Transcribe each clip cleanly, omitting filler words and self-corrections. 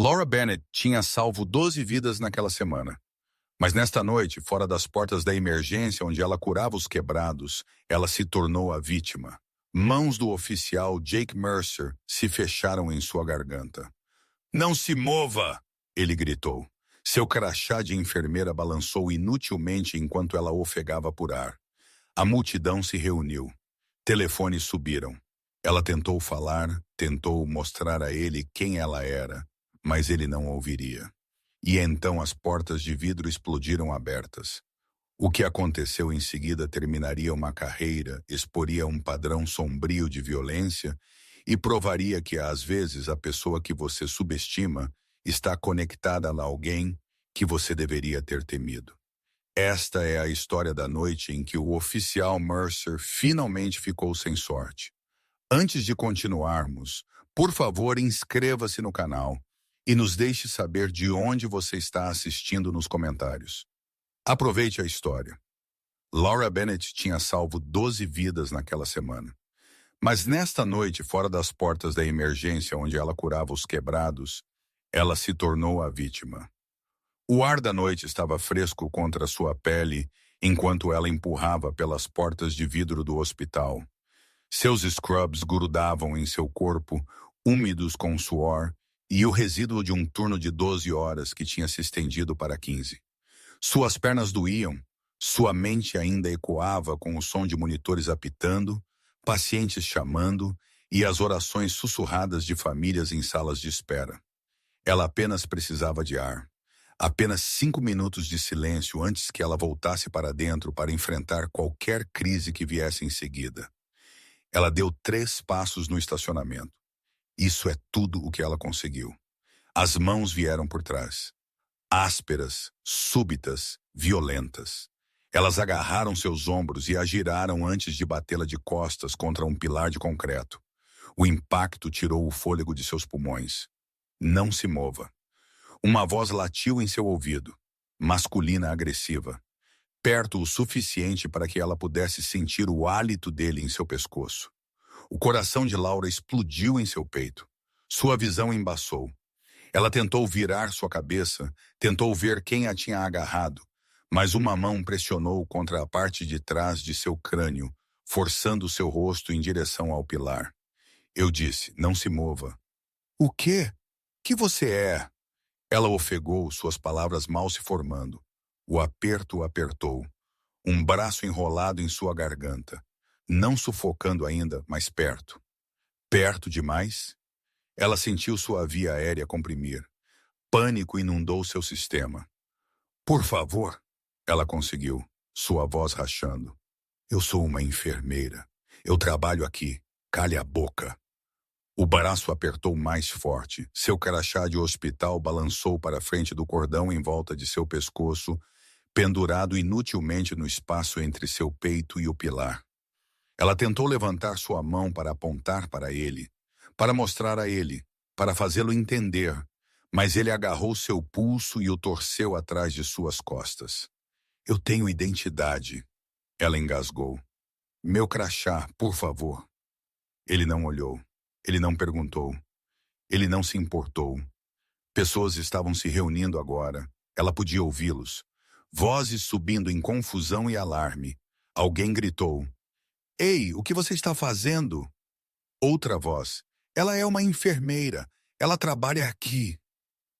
Laura Bennett tinha salvo 12 vidas naquela semana. Mas nesta noite, fora das portas da emergência onde ela curava os quebrados, ela se tornou a vítima. Mãos do oficial Jake Mercer se fecharam em sua garganta. "Não se mova!" ele gritou. Seu crachá de enfermeira balançou inutilmente enquanto ela ofegava por ar. A multidão se reuniu. Telefones subiram. Ela tentou falar, tentou mostrar a ele quem ela era, mas ele não ouviria. E então as portas de vidro explodiram abertas. O que aconteceu em seguida terminaria uma carreira, exporia um padrão sombrio de violência e provaria que, às vezes, a pessoa que você subestima está conectada a alguém que você deveria ter temido. Esta é a história da noite em que o oficial Mercer finalmente ficou sem sorte. Antes de continuarmos, por favor, inscreva-se no canal e nos deixe saber de onde você está assistindo nos comentários. Aproveite a história. Laura Bennett tinha salvo 12 vidas naquela semana. Mas nesta noite, fora das portas da emergência onde ela curava os quebrados, ela se tornou a vítima. O ar da noite estava fresco contra sua pele enquanto ela empurrava pelas portas de vidro do hospital. Seus scrubs grudavam em seu corpo, úmidos com suor, e o resíduo de um turno de 12 horas que tinha se estendido para 15. Suas pernas doíam, sua mente ainda ecoava com o som de monitores apitando, pacientes chamando e as orações sussurradas de famílias em salas de espera. Ela apenas precisava de ar. Apenas 5 minutos de silêncio antes que ela voltasse para dentro para enfrentar qualquer crise que viesse em seguida. Ela deu 3 passos no estacionamento. Isso é tudo o que ela conseguiu. As mãos vieram por trás. Ásperas, súbitas, violentas. Elas agarraram seus ombros e a giraram antes de batê-la de costas contra um pilar de concreto. O impacto tirou o fôlego de seus pulmões. "Não se mova." Uma voz latiu em seu ouvido, masculina agressiva, perto o suficiente para que ela pudesse sentir o hálito dele em seu pescoço. O coração de Laura explodiu em seu peito. Sua visão embaçou. Ela tentou virar sua cabeça, tentou ver quem a tinha agarrado, mas uma mão pressionou contra a parte de trás de seu crânio, forçando seu rosto em direção ao pilar. Eu disse, "Não se mova." "O quê? Que você é?" Ela ofegou, suas palavras mal se formando. O aperto apertou. Um braço enrolado em sua garganta. Não sufocando ainda, mas perto. Perto demais? Ela sentiu sua via aérea comprimir. Pânico inundou seu sistema. "Por favor," ela conseguiu, sua voz rachando. "Eu sou uma enfermeira. Eu trabalho aqui. Cale a boca." O braço apertou mais forte. Seu crachá de hospital balançou para a frente do cordão em volta de seu pescoço, pendurado inutilmente no espaço entre seu peito e o pilar. Ela tentou levantar sua mão para apontar para ele, para mostrar a ele, para fazê-lo entender, mas ele agarrou seu pulso e o torceu atrás de suas costas. "Eu tenho identidade," ela engasgou. "Meu crachá, por favor." Ele não olhou. Ele não perguntou. Ele não se importou. Pessoas estavam se reunindo agora. Ela podia ouvi-los. Vozes subindo em confusão e alarme. Alguém gritou, "Ei, o que você está fazendo?" Outra voz, "Ela é uma enfermeira. Ela trabalha aqui."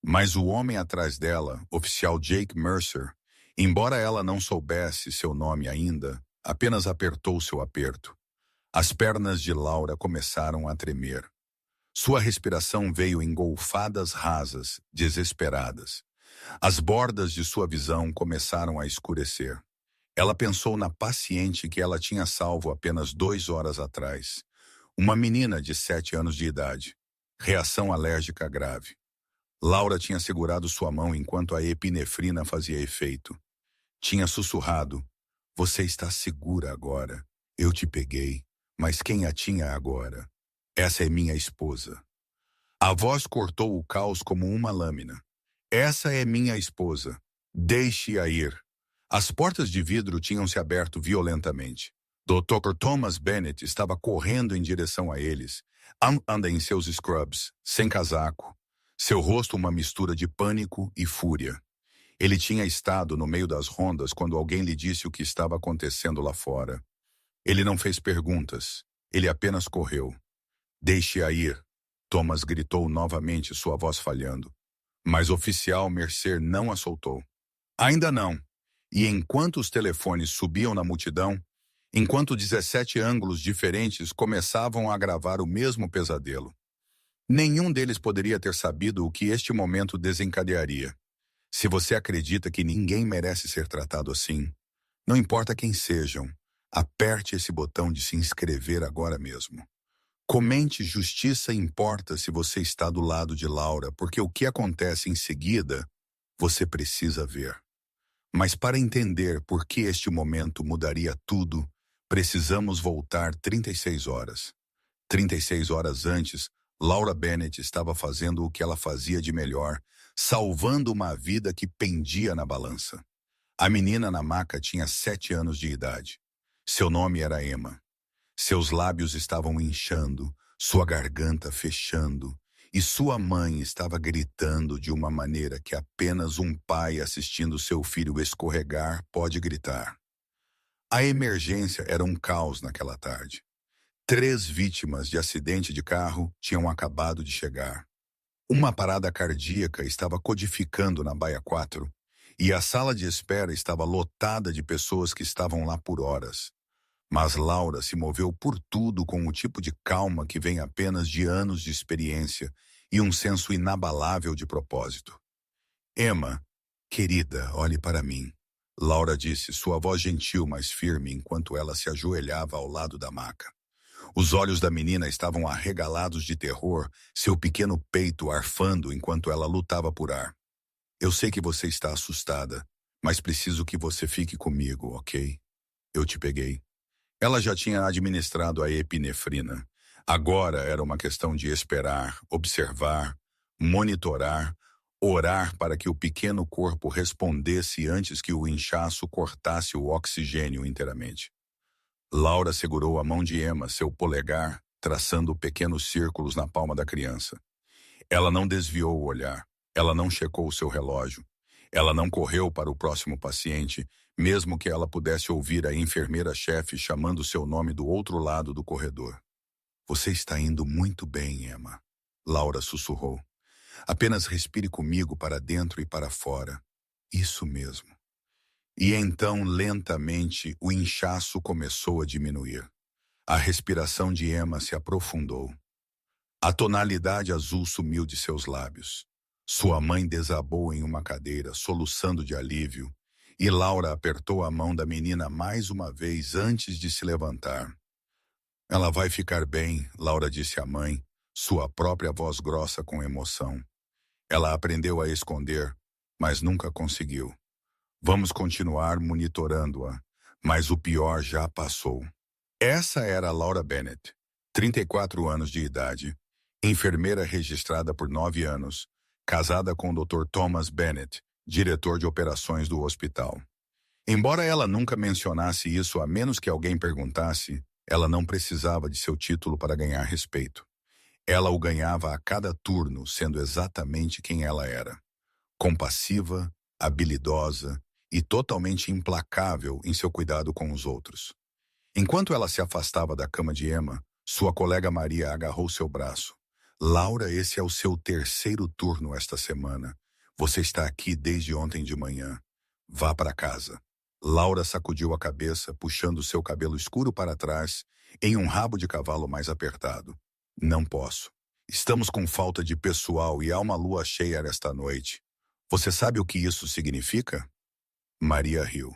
Mas o homem atrás dela, oficial Jake Mercer, embora ela não soubesse seu nome ainda, apenas apertou seu aperto. As pernas de Laura começaram a tremer. Sua respiração veio em golfadas rasas, desesperadas. As bordas de sua visão começaram a escurecer. Ela pensou na paciente que ela tinha salvo apenas 2 horas atrás. Uma menina de 7 anos de idade. Reação alérgica grave. Laura tinha segurado sua mão enquanto a epinefrina fazia efeito. Tinha sussurrado, "Você está segura agora. Eu te peguei, mas quem a tinha agora? Essa é minha esposa." A voz cortou o caos como uma lâmina. "Essa é minha esposa. Deixe-a ir." As portas de vidro tinham se aberto violentamente. Dr. Thomas Bennett estava correndo em direção a eles. Anda em seus scrubs, sem casaco. Seu rosto uma mistura de pânico e fúria. Ele tinha estado no meio das rondas quando alguém lhe disse o que estava acontecendo lá fora. Ele não fez perguntas. Ele apenas correu. Deixe-a ir. Thomas gritou novamente, sua voz falhando. Mas o oficial Mercer não a soltou. Ainda não. E enquanto os telefones subiam na multidão, enquanto 17 ângulos diferentes começavam a gravar o mesmo pesadelo, nenhum deles poderia ter sabido o que este momento desencadearia. Se você acredita que ninguém merece ser tratado assim, não importa quem sejam, aperte esse botão de se inscrever agora mesmo. Comente Justiça Importa se você está do lado de Laura, porque o que acontece em seguida, você precisa ver. Mas para entender por que este momento mudaria tudo, precisamos voltar 36 horas. 36 horas antes, Laura Bennett estava fazendo o que ela fazia de melhor, salvando uma vida que pendia na balança. A menina na maca tinha 7 anos de idade. Seu nome era Emma. Seus lábios estavam inchando, sua garganta fechando, e sua mãe estava gritando de uma maneira que apenas um pai assistindo seu filho escorregar pode gritar. A emergência era um caos naquela tarde. 3 vítimas de acidente de carro tinham acabado de chegar. Uma parada cardíaca estava codificando na Baia 4, e a sala de espera estava lotada de pessoas que estavam lá por horas. Mas Laura se moveu por tudo com o tipo de calma que vem apenas de anos de experiência e um senso inabalável de propósito. Emma, querida, olhe para mim. Laura disse, sua voz gentil, mas firme, enquanto ela se ajoelhava ao lado da maca. Os olhos da menina estavam arregalados de terror, seu pequeno peito arfando enquanto ela lutava por ar. Eu sei que você está assustada, mas preciso que você fique comigo, ok? Eu te peguei. Ela já tinha administrado a epinefrina. Agora era uma questão de esperar, observar, monitorar, orar para que o pequeno corpo respondesse antes que o inchaço cortasse o oxigênio inteiramente. Laura segurou a mão de Emma, seu polegar, traçando pequenos círculos na palma da criança. Ela não desviou o olhar. Ela não checou o seu relógio. Ela não correu para o próximo paciente, mesmo que ela pudesse ouvir a enfermeira-chefe chamando seu nome do outro lado do corredor. Você está indo muito bem, Emma. Laura sussurrou. Apenas respire comigo para dentro e para fora. Isso mesmo. E então, lentamente, o inchaço começou a diminuir. A respiração de Emma se aprofundou. A tonalidade azul sumiu de seus lábios. Sua mãe desabou em uma cadeira, soluçando de alívio, e Laura apertou a mão da menina mais uma vez antes de se levantar. Ela vai ficar bem, Laura disse à mãe, sua própria voz grossa com emoção. Ela aprendeu a esconder, mas nunca conseguiu. Vamos continuar monitorando-a, mas o pior já passou. Essa era Laura Bennett, 34 anos de idade, enfermeira registrada por 9 anos, casada com o Dr. Thomas Bennett, diretor de operações do hospital. Embora ela nunca mencionasse isso a menos que alguém perguntasse, ela não precisava de seu título para ganhar respeito. Ela o ganhava a cada turno, sendo exatamente quem ela era. Compassiva, habilidosa e totalmente implacável em seu cuidado com os outros. Enquanto ela se afastava da cama de Emma, sua colega Maria agarrou seu braço. Laura, esse é o seu 3º turno esta semana. Você está aqui desde ontem de manhã. Vá para casa. Laura sacudiu a cabeça, puxando seu cabelo escuro para trás, em um rabo de cavalo mais apertado. Não posso. Estamos com falta de pessoal e há uma lua cheia esta noite. Você sabe o que isso significa? Maria riu.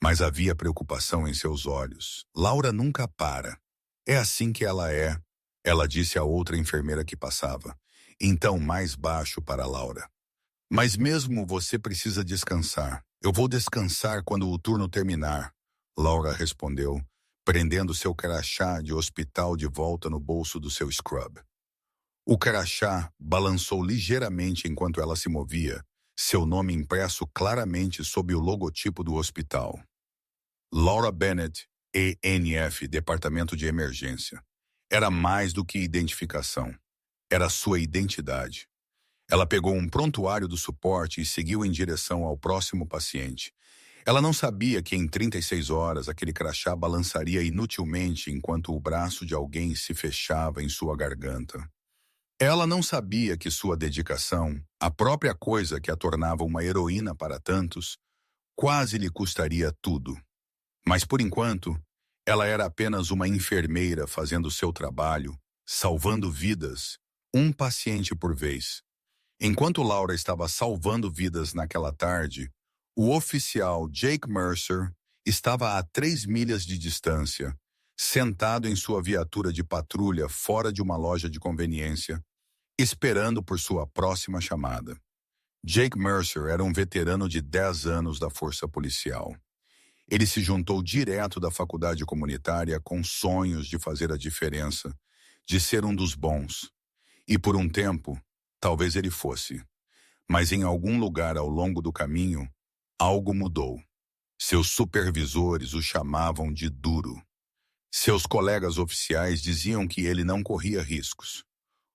Mas havia preocupação em seus olhos. Laura nunca para. É assim que ela é, ela disse a outra enfermeira que passava. Então mais baixo para Laura. Mas mesmo você precisa descansar. Eu vou descansar quando o turno terminar, Laura respondeu, prendendo seu crachá de hospital de volta no bolso do seu scrub. O crachá balançou ligeiramente enquanto ela se movia, seu nome impresso claramente sob o logotipo do hospital. Laura Bennett, ENF, Departamento de Emergência. Era mais do que identificação. Era sua identidade. Ela pegou um prontuário do suporte e seguiu em direção ao próximo paciente. Ela não sabia que em 36 horas aquele crachá balançaria inutilmente enquanto o braço de alguém se fechava em sua garganta. Ela não sabia que sua dedicação, a própria coisa que a tornava uma heroína para tantos, quase lhe custaria tudo. Mas por enquanto, ela era apenas uma enfermeira fazendo seu trabalho, salvando vidas, um paciente por vez. Enquanto Laura estava salvando vidas naquela tarde, o oficial Jake Mercer estava a 3 milhas de distância, sentado em sua viatura de patrulha fora de uma loja de conveniência, esperando por sua próxima chamada. Jake Mercer era um veterano de 10 anos da força policial. Ele se juntou direto da faculdade comunitária com sonhos de fazer a diferença, de ser um dos bons. E por um tempo, talvez ele fosse. Mas em algum lugar ao longo do caminho, algo mudou. Seus supervisores o chamavam de duro. Seus colegas oficiais diziam que ele não corria riscos.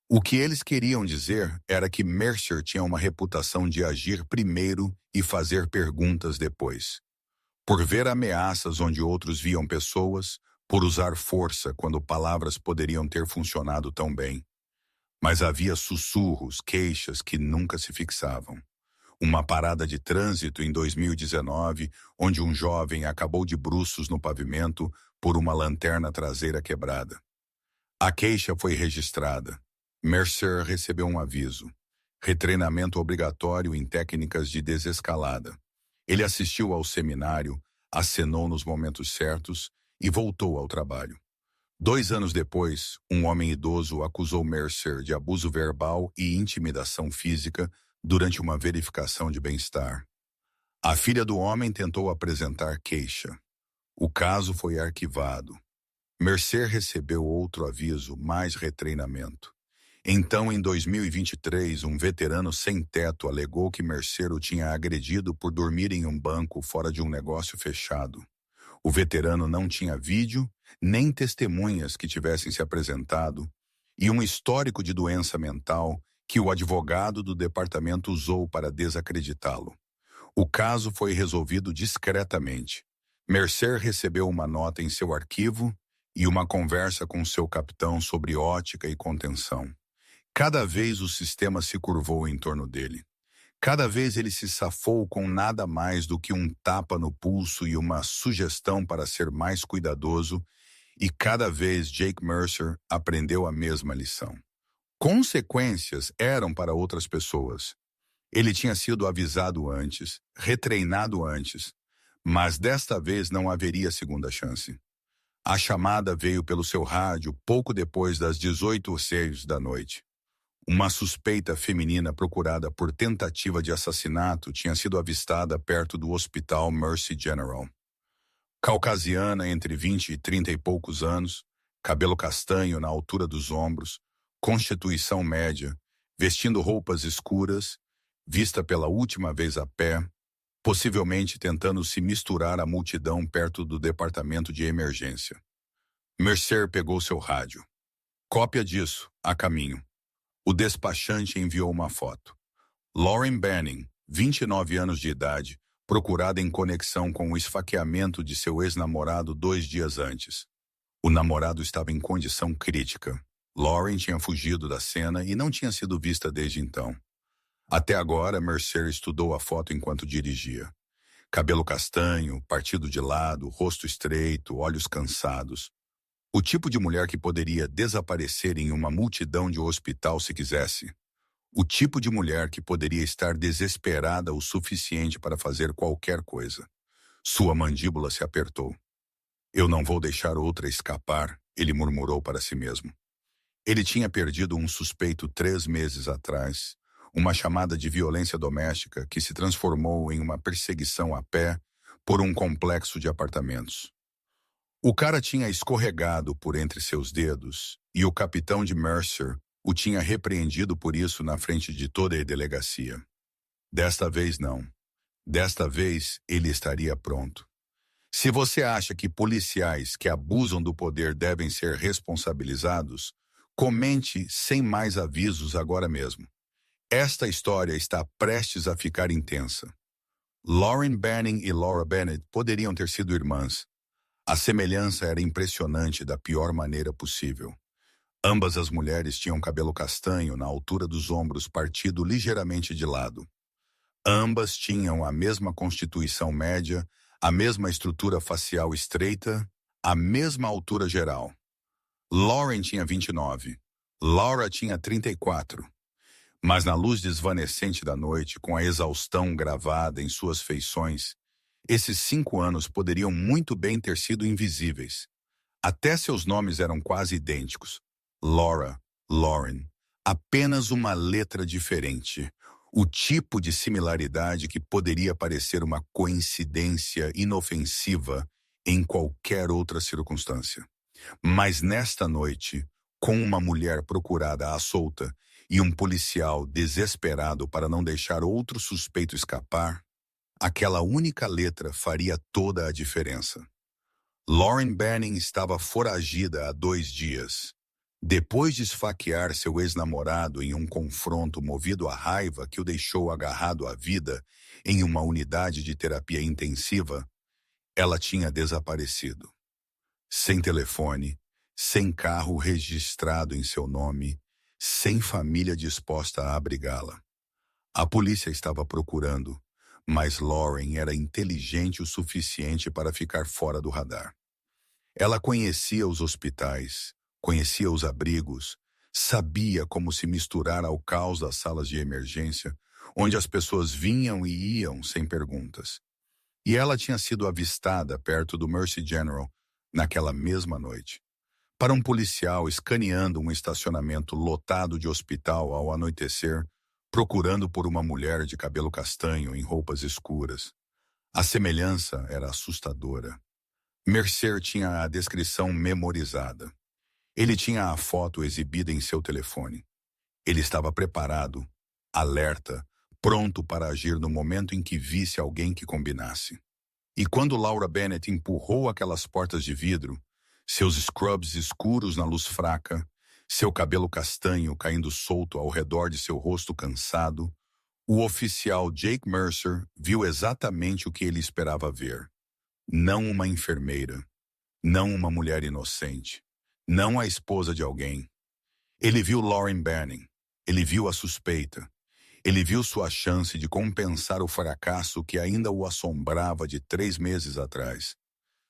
O que eles queriam dizer era que Mercer tinha uma reputação de agir primeiro e fazer perguntas depois. Por ver ameaças onde outros viam pessoas, por usar força quando palavras poderiam ter funcionado tão bem. Mas havia sussurros, queixas que nunca se fixavam. Uma parada de trânsito em 2019, onde um jovem acabou de bruços no pavimento por uma lanterna traseira quebrada. A queixa foi registrada. Mercer recebeu um aviso. Retreinamento obrigatório em técnicas de desescalada. Ele assistiu ao seminário, acenou nos momentos certos e voltou ao trabalho. 2 anos depois, um homem idoso acusou Mercer de abuso verbal e intimidação física durante uma verificação de bem-estar. A filha do homem tentou apresentar queixa. O caso foi arquivado. Mercer recebeu outro aviso, mais retreinamento. Então, em 2023, um veterano sem teto alegou que Mercer o tinha agredido por dormir em um banco fora de um negócio fechado. O veterano não tinha vídeo, nem testemunhas que tivessem se apresentado, e um histórico de doença mental que o advogado do departamento usou para desacreditá-lo. O caso foi resolvido discretamente. Mercer recebeu uma nota em seu arquivo e uma conversa com seu capitão sobre ótica e contenção. Cada vez o sistema se curvou em torno dele. Cada vez ele se safou com nada mais do que um tapa no pulso e uma sugestão para ser mais cuidadoso, e cada vez Jake Mercer aprendeu a mesma lição. Consequências eram para outras pessoas. Ele tinha sido avisado antes, retreinado antes, mas desta vez não haveria segunda chance. A chamada veio pelo seu rádio pouco depois das 18h06 da noite. Uma suspeita feminina procurada por tentativa de assassinato tinha sido avistada perto do hospital Mercy General. Caucasiana entre 20 e 30 e poucos anos, cabelo castanho na altura dos ombros, constituição média, vestindo roupas escuras, vista pela última vez a pé, possivelmente tentando se misturar à multidão perto do departamento de emergência. Mercer pegou seu rádio. Cópia disso, a caminho. O despachante enviou uma foto. Lauren Banning, 29 anos de idade, procurada em conexão com o esfaqueamento de seu ex-namorado 2 dias antes. O namorado estava em condição crítica. Lauren tinha fugido da cena e não tinha sido vista desde então. Até agora, Mercer estudou a foto enquanto dirigia. Cabelo castanho, partido de lado, rosto estreito, olhos cansados. O tipo de mulher que poderia desaparecer em uma multidão de hospital se quisesse. O tipo de mulher que poderia estar desesperada o suficiente para fazer qualquer coisa. Sua mandíbula se apertou. Eu não vou deixar outra escapar, ele murmurou para si mesmo. Ele tinha perdido um suspeito 3 meses atrás, uma chamada de violência doméstica que se transformou em uma perseguição a pé por um complexo de apartamentos. O cara tinha escorregado por entre seus dedos e o capitão de Mercer o tinha repreendido por isso na frente de toda a delegacia. Desta vez não. Desta vez ele estaria pronto. Se você acha que policiais que abusam do poder devem ser responsabilizados, comente sem mais avisos agora mesmo. Esta história está prestes a ficar intensa. Lauren Banning e Laura Bennett poderiam ter sido irmãs. A semelhança era impressionante da pior maneira possível. Ambas as mulheres tinham cabelo castanho na altura dos ombros partido ligeiramente de lado. Ambas tinham a mesma constituição média, a mesma estrutura facial estreita, a mesma altura geral. Lauren tinha 29, Laura tinha 34. Mas na luz desvanecente da noite, com a exaustão gravada em suas feições, esses 5 anos poderiam muito bem ter sido invisíveis. Até seus nomes eram quase idênticos. Laura, Lauren. Apenas uma letra diferente. O tipo de similaridade que poderia parecer uma coincidência inofensiva em qualquer outra circunstância. Mas nesta noite, com uma mulher procurada à solta e um policial desesperado para não deixar outro suspeito escapar, aquela única letra faria toda a diferença. Lauren Banning estava foragida há 2 dias. Depois de esfaquear seu ex-namorado em um confronto movido à raiva que o deixou agarrado à vida em uma unidade de terapia intensiva, ela tinha desaparecido. Sem telefone, sem carro registrado em seu nome, sem família disposta a abrigá-la. A polícia estava procurando, mas Lauren era inteligente o suficiente para ficar fora do radar. Ela conhecia os hospitais, conhecia os abrigos, sabia como se misturar ao caos das salas de emergência, onde as pessoas vinham e iam sem perguntas. E ela tinha sido avistada perto do Mercy General naquela mesma noite. Para um policial escaneando um estacionamento lotado de hospital ao anoitecer, procurando por uma mulher de cabelo castanho em roupas escuras. A semelhança era assustadora. Mercer tinha a descrição memorizada. Ele tinha a foto exibida em seu telefone. Ele estava preparado, alerta, pronto para agir no momento em que visse alguém que combinasse. E quando Laura Bennett empurrou aquelas portas de vidro, seus scrubs escuros na luz fraca, seu cabelo castanho caindo solto ao redor de seu rosto cansado, o oficial Jake Mercer viu exatamente o que ele esperava ver. Não uma enfermeira, não uma mulher inocente, não a esposa de alguém. Ele viu Lauren Banning, ele viu a suspeita, ele viu sua chance de compensar o fracasso que ainda o assombrava de 3 meses atrás.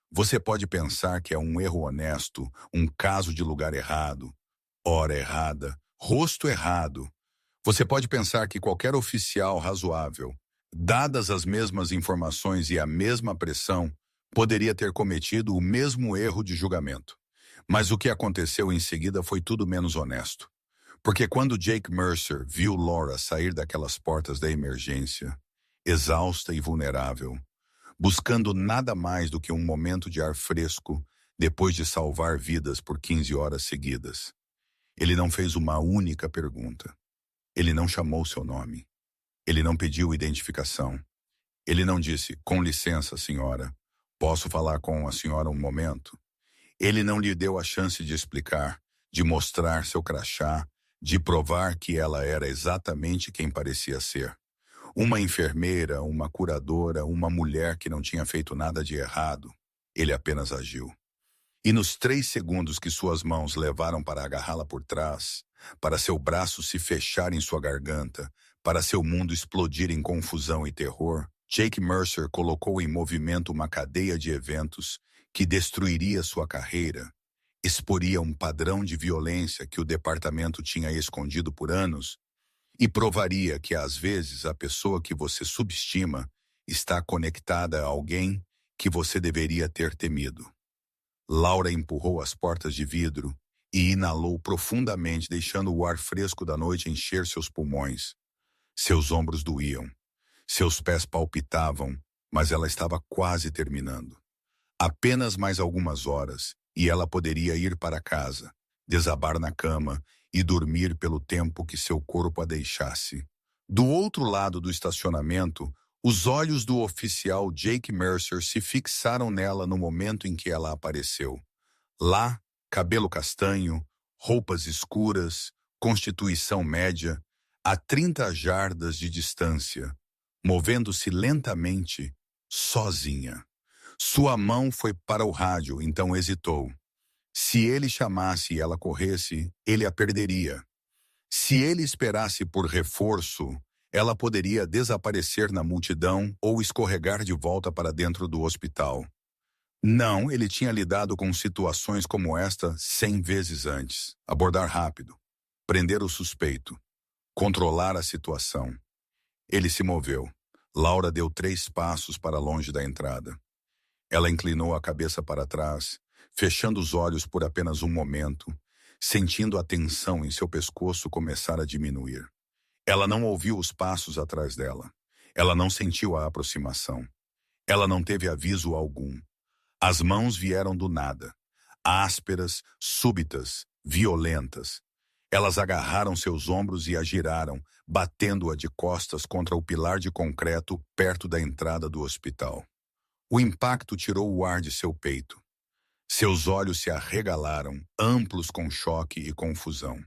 Você pode pensar que é um erro honesto, um caso de lugar errado, hora errada, rosto errado. Você pode pensar que qualquer oficial razoável, dadas as mesmas informações e a mesma pressão, poderia ter cometido o mesmo erro de julgamento. Mas o que aconteceu em seguida foi tudo menos honesto. Porque quando Jake Mercer viu Laura sair daquelas portas da emergência, exausta e vulnerável, buscando nada mais do que um momento de ar fresco depois de salvar vidas por 15 horas seguidas, ele não fez uma única pergunta. Ele não chamou seu nome. Ele não pediu identificação. Ele não disse, com licença, senhora, posso falar com a senhora um momento? Ele não lhe deu a chance de explicar, de mostrar seu crachá, de provar que ela era exatamente quem parecia ser. Uma enfermeira, uma curadora, uma mulher que não tinha feito nada de errado. Ele apenas agiu. E nos 3 segundos que suas mãos levaram para agarrá-la por trás, para seu braço se fechar em sua garganta, para seu mundo explodir em confusão e terror, Jake Mercer colocou em movimento uma cadeia de eventos que destruiria sua carreira, exporia um padrão de violência que o departamento tinha escondido por anos e provaria que, às vezes, a pessoa que você subestima está conectada a alguém que você deveria ter temido. Laura empurrou as portas de vidro e inalou profundamente, deixando o ar fresco da noite encher seus pulmões. Seus ombros doíam. Seus pés palpitavam, mas ela estava quase terminando. Apenas mais algumas horas, e ela poderia ir para casa, desabar na cama e dormir pelo tempo que seu corpo a deixasse. Do outro lado do estacionamento, os olhos do oficial Jake Mercer se fixaram nela no momento em que ela apareceu. Lá, cabelo castanho, roupas escuras, constituição média, a 30 jardas de distância, movendo-se lentamente, sozinha. Sua mão foi para o rádio, então hesitou. Se ele chamasse e ela corresse, ele a perderia. Se ele esperasse por reforço, ela poderia desaparecer na multidão ou escorregar de volta para dentro do hospital. Não, ele tinha lidado com situações como esta 100 vezes antes. Abordar rápido, prender o suspeito, controlar a situação. Ele se moveu. Laura deu 3 passos para longe da entrada. Ela inclinou a cabeça para trás, fechando os olhos por apenas um momento, sentindo a tensão em seu pescoço começar a diminuir. Ela não ouviu os passos atrás dela. Ela não sentiu a aproximação. Ela não teve aviso algum. As mãos vieram do nada, ásperas, súbitas, violentas. Elas agarraram seus ombros e a giraram, batendo-a de costas contra o pilar de concreto perto da entrada do hospital. O impacto tirou o ar de seu peito. Seus olhos se arregalaram, amplos com choque e confusão.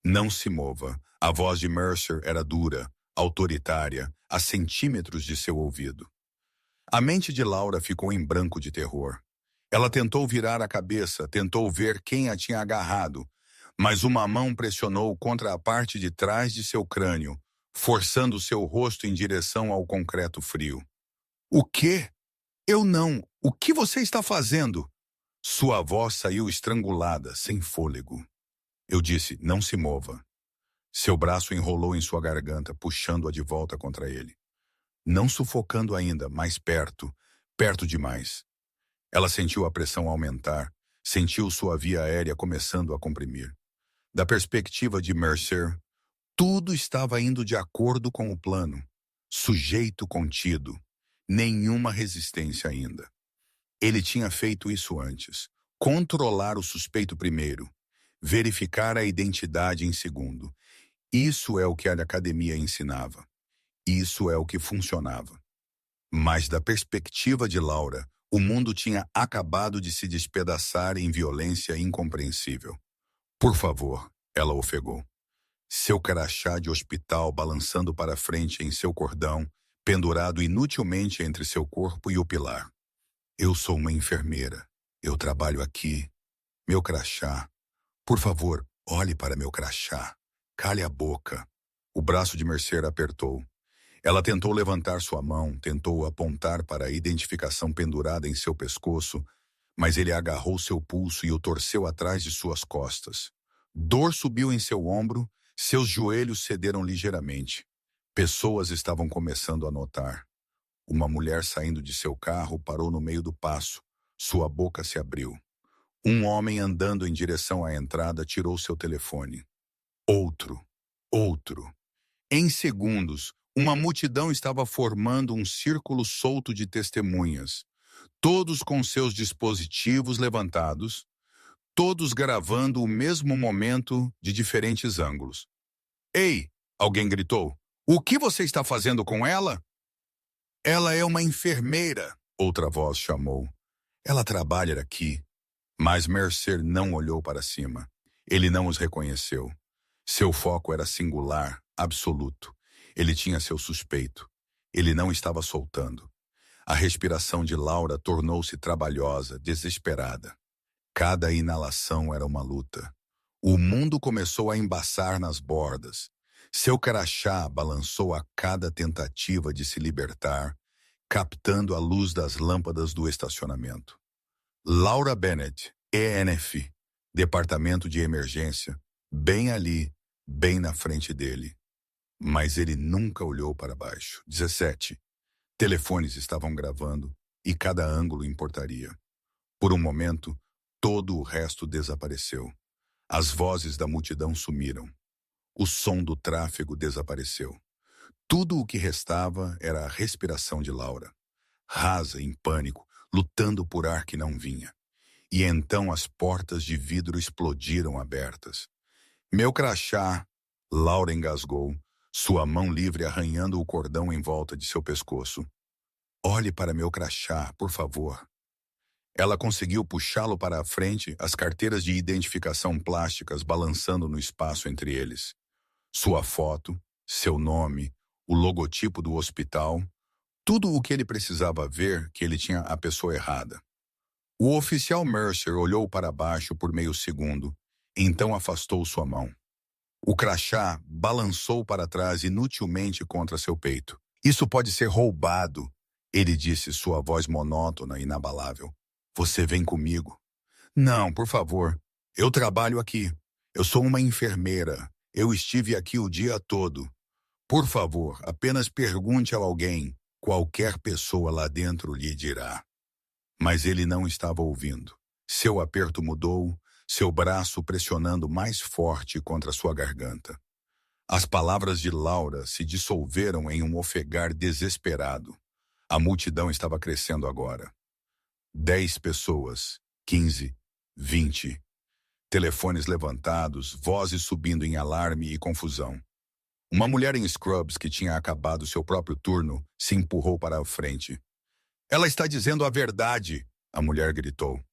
Não se mova. A voz de Mercer era dura, autoritária, a centímetros de seu ouvido. A mente de Laura ficou em branco de terror. Ela tentou virar a cabeça, tentou ver quem a tinha agarrado, mas uma mão pressionou contra a parte de trás de seu crânio, forçando seu rosto em direção ao concreto frio. "O quê? Eu não. O que você está fazendo?" Sua voz saiu estrangulada, sem fôlego. Eu disse, não se mova. Seu braço enrolou em sua garganta, puxando-a de volta contra ele. Não sufocando ainda, mais perto, perto demais. Ela sentiu a pressão aumentar, sentiu sua via aérea começando a comprimir. Da perspectiva de Mercer, tudo estava indo de acordo com o plano. Sujeito contido, nenhuma resistência ainda. Ele tinha feito isso antes. Controlar o suspeito primeiro, verificar a identidade em segundo. Isso é o que a academia ensinava. Isso é o que funcionava. Mas da perspectiva de Laura, o mundo tinha acabado de se despedaçar em violência incompreensível. "Por favor", ela ofegou. Seu crachá de hospital balançando para frente em seu cordão, pendurado inutilmente entre seu corpo e o pilar. "Eu sou uma enfermeira. Eu trabalho aqui. Meu crachá. Por favor, olhe para meu crachá. Cale a boca." O braço de Mercer apertou. Ela tentou levantar sua mão, tentou apontar para a identificação pendurada em seu pescoço, mas ele agarrou seu pulso e o torceu atrás de suas costas. Dor subiu em seu ombro, seus joelhos cederam ligeiramente. Pessoas estavam começando a notar. Uma mulher saindo de seu carro parou no meio do passo. Sua boca se abriu. Um homem andando em direção à entrada tirou seu telefone. Outro. Outro. Em segundos, uma multidão estava formando um círculo solto de testemunhas, todos com seus dispositivos levantados, todos gravando o mesmo momento de diferentes ângulos. "Ei!" alguém gritou. "O que você está fazendo com ela?" "Ela é uma enfermeira", outra voz chamou. "Ela trabalha aqui." Mas Mercer não olhou para cima. Ele não os reconheceu. Seu foco era singular, absoluto. Ele tinha seu suspeito. Ele não estava soltando. A respiração de Laura tornou-se trabalhosa, desesperada. Cada inalação era uma luta. O mundo começou a embaçar nas bordas. Seu crachá balançou a cada tentativa de se libertar, captando a luz das lâmpadas do estacionamento. Laura Bennett, ENF, Departamento de Emergência, bem ali, bem na frente dele. Mas ele nunca olhou para baixo. 17. Telefones estavam gravando e cada ângulo importaria. Por um momento, todo o resto desapareceu. As vozes da multidão sumiram. O som do tráfego desapareceu. Tudo o que restava era a respiração de Laura, rasa, em pânico, lutando por ar que não vinha. E então as portas de vidro explodiram abertas. "Meu crachá!" Laura engasgou, sua mão livre arranhando o cordão em volta de seu pescoço. "Olhe para meu crachá, por favor." Ela conseguiu puxá-lo para a frente, as carteiras de identificação plásticas balançando no espaço entre eles. Sua foto, seu nome, o logotipo do hospital, tudo o que ele precisava ver que ele tinha a pessoa errada. O oficial Mercer olhou para baixo por meio segundo, então afastou sua mão. O crachá balançou para trás inutilmente contra seu peito. Isso pode ser roubado, ele disse, sua voz monótona e inabalável. Você vem comigo. Não, por favor. Eu trabalho aqui. Eu sou uma enfermeira. Eu estive aqui o dia todo. Por favor, apenas pergunte a alguém. Qualquer pessoa lá dentro lhe dirá. Mas ele não estava ouvindo. Seu aperto mudou, seu braço pressionando mais forte contra sua garganta. As palavras de Laura se dissolveram em um ofegar desesperado. A multidão estava crescendo agora. 10 pessoas, 15, 20. Telefones levantados, vozes subindo em alarme e confusão. Uma mulher em scrubs que tinha acabado seu próprio turno se empurrou para a frente. Ela está dizendo a verdade, a mulher gritou.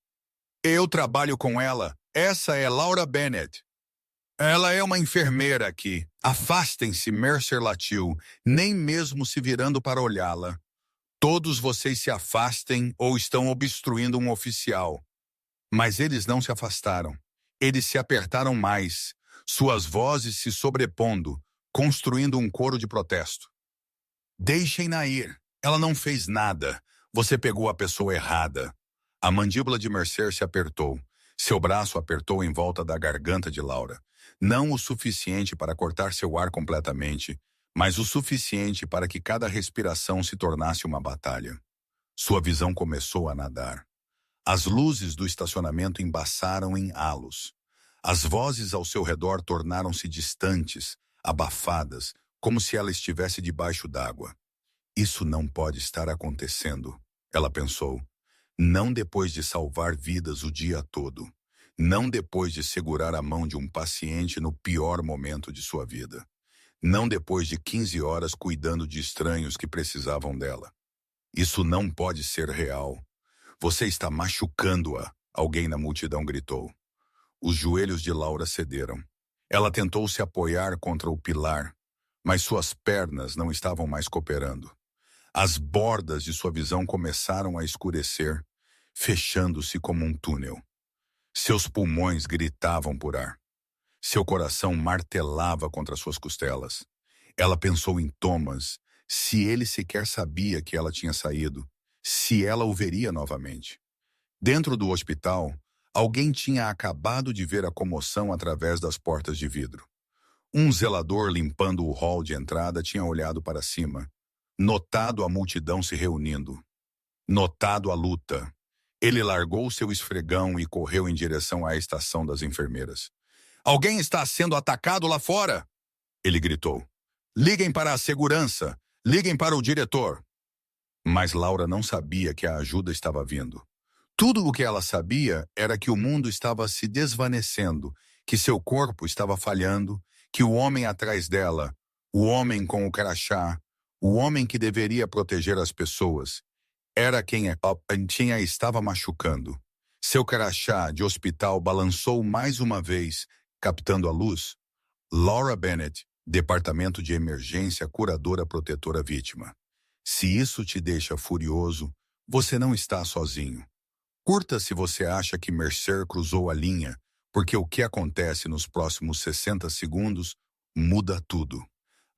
Eu trabalho com ela. Essa é Laura Bennett. Ela é uma enfermeira aqui. Afastem-se, Mercer latiu, nem mesmo se virando para olhá-la. Todos vocês se afastem ou estão obstruindo um oficial. Mas eles não se afastaram. Eles se apertaram mais, suas vozes se sobrepondo, construindo um coro de protesto. Deixem-na ir. Ela não fez nada. Você pegou a pessoa errada. A mandíbula de Mercer se apertou. Seu braço apertou em volta da garganta de Laura. Não o suficiente para cortar seu ar completamente, mas o suficiente para que cada respiração se tornasse uma batalha. Sua visão começou a nadar. As luzes do estacionamento embaçaram em halos. As vozes ao seu redor tornaram-se distantes, abafadas, como se ela estivesse debaixo d'água. Isso não pode estar acontecendo, ela pensou. Não depois de salvar vidas o dia todo. Não depois de segurar a mão de um paciente no pior momento de sua vida. Não depois de 15 horas cuidando de estranhos que precisavam dela. Isso não pode ser real. Você está machucando-a, alguém na multidão gritou. Os joelhos de Laura cederam. Ela tentou se apoiar contra o pilar, mas suas pernas não estavam mais cooperando. As bordas de sua visão começaram a escurecer, fechando-se como um túnel. Seus pulmões gritavam por ar. Seu coração martelava contra suas costelas. Ela pensou em Thomas, se ele sequer sabia que ela tinha saído, se ela o veria novamente. Dentro do hospital, alguém tinha acabado de ver a comoção através das portas de vidro. Um zelador limpando o hall de entrada tinha olhado para cima, notado a multidão se reunindo, notado a luta. Ele largou seu esfregão e correu em direção à estação das enfermeiras. Alguém está sendo atacado lá fora! Ele gritou. Liguem para a segurança! Liguem para o diretor! Mas Laura não sabia que a ajuda estava vindo. Tudo o que ela sabia era que o mundo estava se desvanecendo, que seu corpo estava falhando, que o homem atrás dela, o homem com o crachá, o homem que deveria proteger as pessoas, era quem a estava machucando. Seu crachá de hospital balançou mais uma vez, captando a luz. Laura Bennett, Departamento de Emergência Curadora Protetora Vítima. Se isso te deixa furioso, você não está sozinho. Curta se você acha que Mercer cruzou a linha, porque o que acontece nos próximos 60 segundos muda tudo.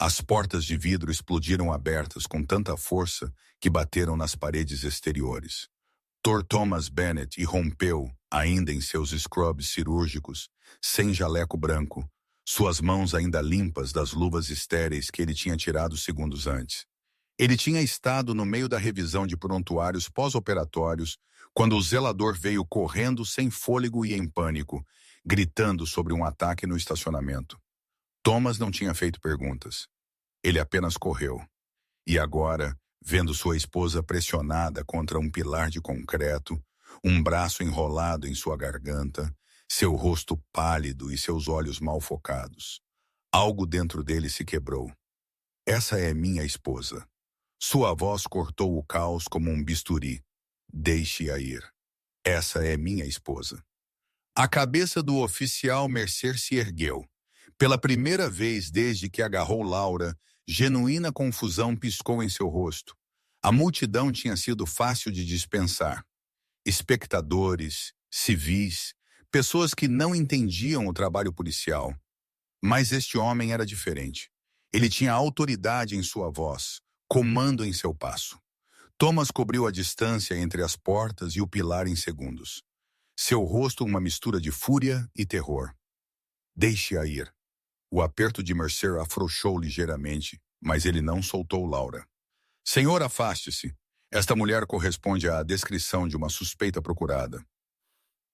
As portas de vidro explodiram abertas com tanta força que bateram nas paredes exteriores. Dr. Thomas Bennett irrompeu, ainda em seus scrubs cirúrgicos, sem jaleco branco, suas mãos ainda limpas das luvas estéreis que ele tinha tirado segundos antes. Ele tinha estado no meio da revisão de prontuários pós-operatórios quando o zelador veio correndo sem fôlego e em pânico, gritando sobre um ataque no estacionamento. Thomas não tinha feito perguntas. Ele apenas correu. E agora, vendo sua esposa pressionada contra um pilar de concreto, um braço enrolado em sua garganta, seu rosto pálido e seus olhos mal focados, algo dentro dele se quebrou. Essa é minha esposa. Sua voz cortou o caos como um bisturi. Deixe-a ir. Essa é minha esposa. A cabeça do oficial Mercer se ergueu. Pela primeira vez desde que agarrou Laura, genuína confusão piscou em seu rosto. A multidão tinha sido fácil de dispensar. Espectadores, civis, pessoas que não entendiam o trabalho policial. Mas este homem era diferente. Ele tinha autoridade em sua voz, comando em seu passo. Thomas cobriu a distância entre as portas e o pilar em segundos. Seu rosto uma mistura de fúria e terror. Deixe-a ir. O aperto de Mercer afrouxou ligeiramente, mas ele não soltou Laura. Senhor, afaste-se. Esta mulher corresponde à descrição de uma suspeita procurada.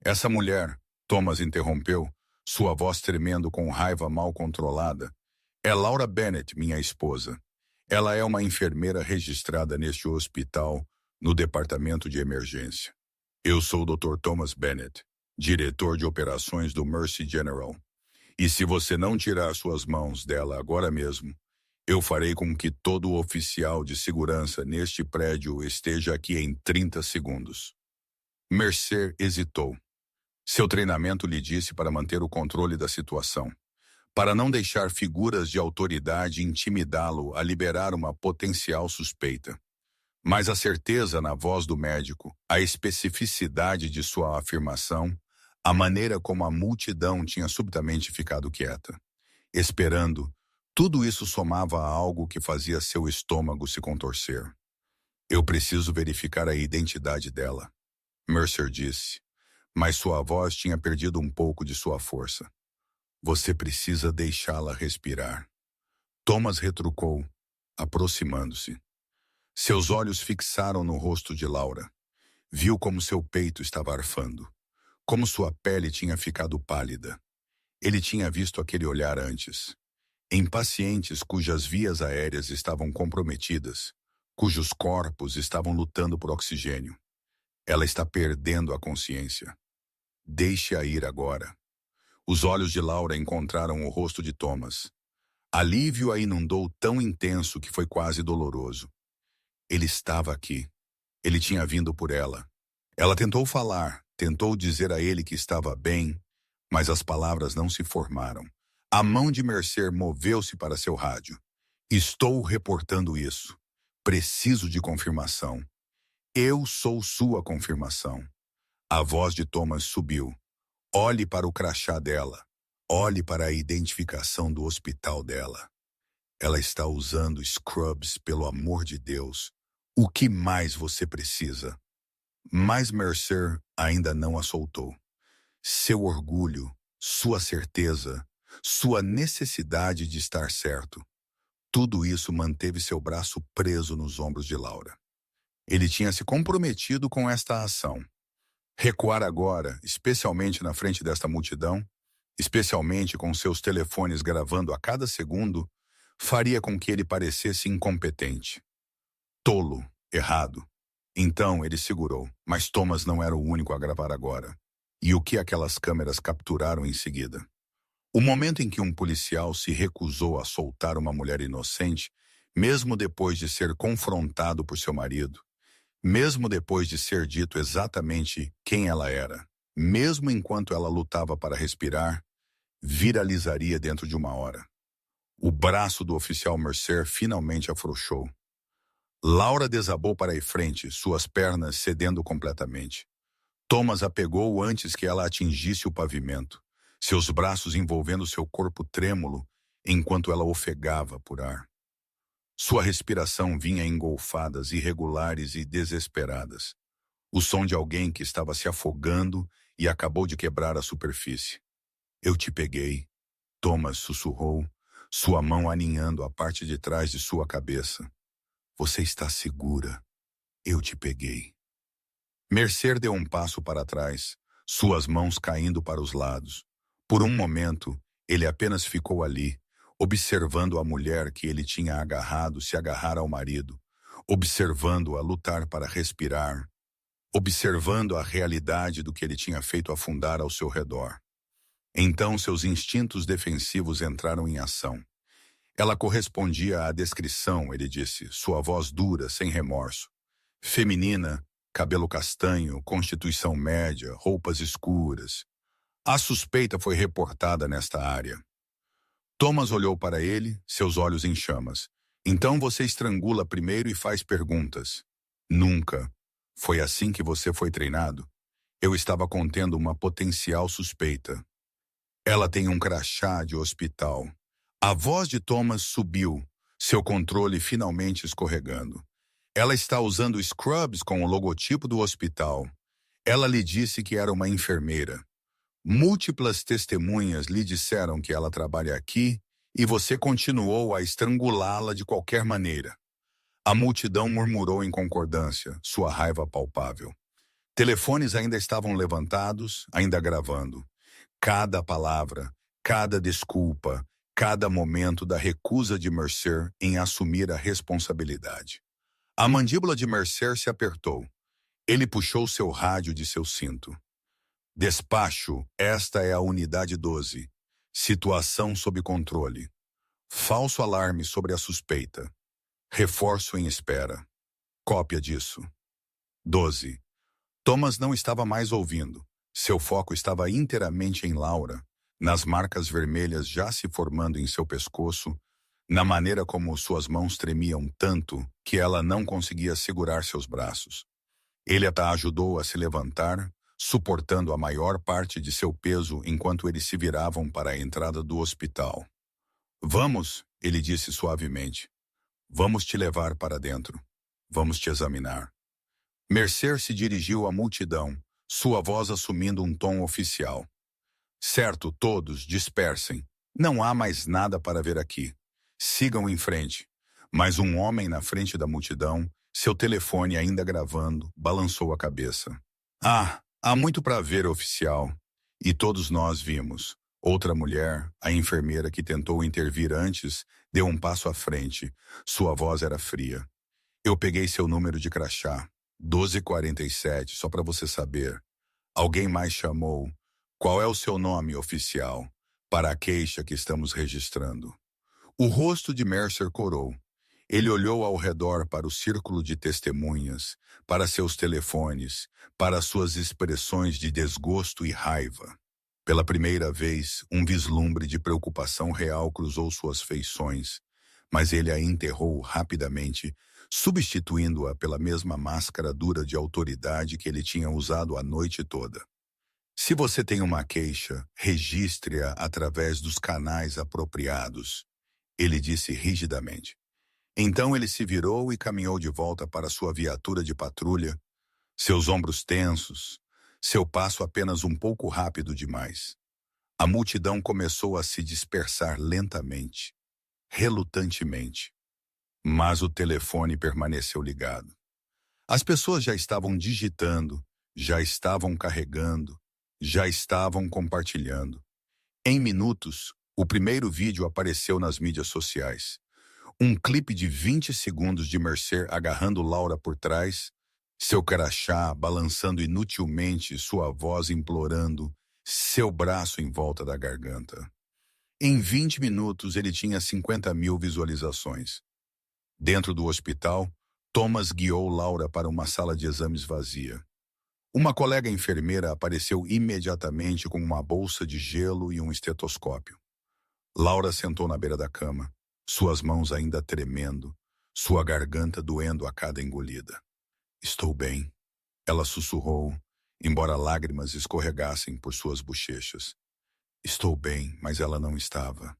Essa mulher, Thomas interrompeu, sua voz tremendo com raiva mal controlada, é Laura Bennett, minha esposa. Ela é uma enfermeira registrada neste hospital, no departamento de emergência. Eu sou o Dr. Thomas Bennett, diretor de operações do Mercy General. E se você não tirar suas mãos dela agora mesmo, eu farei com que todo oficial de segurança neste prédio esteja aqui em 30 segundos. Mercer hesitou. Seu treinamento lhe disse para manter o controle da situação, para não deixar figuras de autoridade intimidá-lo a liberar uma potencial suspeita. Mas a certeza na voz do médico, a especificidade de sua afirmação, a maneira como a multidão tinha subitamente ficado quieta, esperando, tudo isso somava a algo que fazia seu estômago se contorcer. Eu preciso verificar a identidade dela, Mercer disse, mas sua voz tinha perdido um pouco de sua força. Você precisa deixá-la respirar. Thomas retrucou, aproximando-se. Seus olhos fixaram no rosto de Laura. Viu como seu peito estava arfando, como sua pele tinha ficado pálida. Ele tinha visto aquele olhar antes. Em pacientes cujas vias aéreas estavam comprometidas, cujos corpos estavam lutando por oxigênio. Ela está perdendo a consciência. Deixe-a ir agora. Os olhos de Laura encontraram o rosto de Thomas. Alívio a inundou tão intenso que foi quase doloroso. Ele estava aqui. Ele tinha vindo por ela. Ela tentou falar, tentou dizer a ele que estava bem, mas as palavras não se formaram. A mão de Mercer moveu-se para seu rádio. Estou reportando isso. Preciso de confirmação. Eu sou sua confirmação. A voz de Thomas subiu. Olhe para o crachá dela. Olhe para a identificação do hospital dela. Ela está usando scrubs, pelo amor de Deus. O que mais você precisa? Mas Mercer ainda não a soltou. Seu orgulho, sua certeza, sua necessidade de estar certo. Tudo isso manteve seu braço preso nos ombros de Laura. Ele tinha se comprometido com esta ação. Recuar agora, especialmente na frente desta multidão, especialmente com seus telefones gravando a cada segundo, faria com que ele parecesse incompetente. Tolo, errado. Então ele segurou, mas Thomas não era o único a gravar agora. E o que aquelas câmeras capturaram em seguida? O momento em que um policial se recusou a soltar uma mulher inocente, mesmo depois de ser confrontado por seu marido, mesmo depois de ser dito exatamente quem ela era, mesmo enquanto ela lutava para respirar, viralizaria dentro de uma hora. O braço do oficial Mercer finalmente afrouxou. Laura desabou para a frente, suas pernas cedendo completamente. Thomas a pegou antes que ela atingisse o pavimento, seus braços envolvendo seu corpo trêmulo, enquanto ela ofegava por ar. Sua respiração vinha em golfadas irregulares e desesperadas. O som de alguém que estava se afogando e acabou de quebrar a superfície. Eu te peguei, Thomas sussurrou, sua mão aninhando a parte de trás de sua cabeça. Você está segura. Eu te peguei. Mercer deu um passo para trás, suas mãos caindo para os lados. Por um momento, ele apenas ficou ali, observando a mulher que ele tinha agarrado se agarrar ao marido, observando-a lutar para respirar, observando a realidade do que ele tinha feito afundar ao seu redor. Então seus instintos defensivos entraram em ação. Ela correspondia à descrição, ele disse, sua voz dura, sem remorso. Feminina, cabelo castanho, constituição média, roupas escuras. A suspeita foi reportada nesta área. Thomas olhou para ele, seus olhos em chamas. Então você estrangula primeiro e faz perguntas. Nunca. Foi assim que você foi treinado? Eu estava contendo uma potencial suspeita. Ela tem um crachá de hospital. A voz de Thomas subiu, seu controle finalmente escorregando. Ela está usando scrubs com o logotipo do hospital. Ela lhe disse que era uma enfermeira. Múltiplas testemunhas lhe disseram que ela trabalha aqui e você continuou a estrangulá-la de qualquer maneira. A multidão murmurou em concordância, sua raiva palpável. Telefones ainda estavam levantados, ainda gravando. Cada palavra, cada desculpa, cada momento da recusa de Mercer em assumir a responsabilidade. A mandíbula de Mercer se apertou. Ele puxou seu rádio de seu cinto. Despacho, esta é a unidade 12. Situação sob controle. Falso alarme sobre a suspeita. Reforço em espera. Cópia disso. 12. Thomas não estava mais ouvindo. Seu foco estava inteiramente em Laura, nas marcas vermelhas já se formando em seu pescoço, na maneira como suas mãos tremiam tanto que ela não conseguia segurar seus braços. Ele a ajudou a se levantar, suportando a maior parte de seu peso enquanto eles se viravam para a entrada do hospital. Vamos, ele disse suavemente. Vamos te levar para dentro. Vamos te examinar. Mercer se dirigiu à multidão, sua voz assumindo um tom oficial. Certo, todos, dispersem. Não há mais nada para ver aqui. Sigam em frente. Mas um homem na frente da multidão, seu telefone ainda gravando, balançou a cabeça. Há muito para ver, oficial. E todos nós vimos. Outra mulher, a enfermeira que tentou intervir antes, deu um passo à frente. Sua voz era fria. Eu peguei seu número de crachá. 1247, só para você saber. Alguém mais chamou. Qual é o seu nome, oficial? Para a queixa que estamos registrando. O rosto de Mercer corou. Ele olhou ao redor para o círculo de testemunhas, para seus telefones, para suas expressões de desgosto e raiva. Pela primeira vez, um vislumbre de preocupação real cruzou suas feições, mas ele a enterrou rapidamente, substituindo-a pela mesma máscara dura de autoridade que ele tinha usado a noite toda. Se você tem uma queixa, registre-a através dos canais apropriados, ele disse rigidamente. Então ele se virou e caminhou de volta para sua viatura de patrulha, seus ombros tensos, seu passo apenas um pouco rápido demais. A multidão começou a se dispersar lentamente, relutantemente. Mas o telefone permaneceu ligado. As pessoas já estavam digitando, já estavam carregando, já estavam compartilhando. Em minutos, o primeiro vídeo apareceu nas mídias sociais. Um clipe de 20 segundos de Mercer agarrando Laura por trás, seu crachá balançando inutilmente, sua voz implorando, seu braço em volta da garganta. Em 20 minutos ele tinha 50.000 visualizações. Dentro do hospital, Thomas guiou Laura para uma sala de exames vazia. Uma colega enfermeira apareceu imediatamente com uma bolsa de gelo e um estetoscópio. Laura sentou na beira da cama, suas mãos ainda tremendo, sua garganta doendo a cada engolida. Estou bem, ela sussurrou, embora lágrimas escorregassem por suas bochechas. Estou bem, mas ela não estava.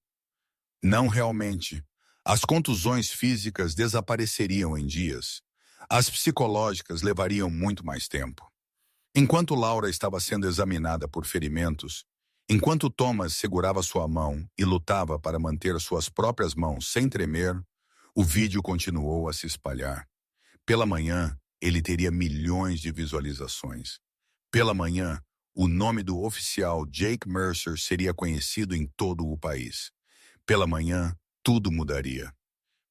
Não realmente. As contusões físicas desapareceriam em dias. As psicológicas levariam muito mais tempo. Enquanto Laura estava sendo examinada por ferimentos, enquanto Thomas segurava sua mão e lutava para manter suas próprias mãos sem tremer, o vídeo continuou a se espalhar. Pela manhã, ele teria milhões de visualizações. Pela manhã, o nome do oficial Jake Mercer seria conhecido em todo o país. Pela manhã, tudo mudaria.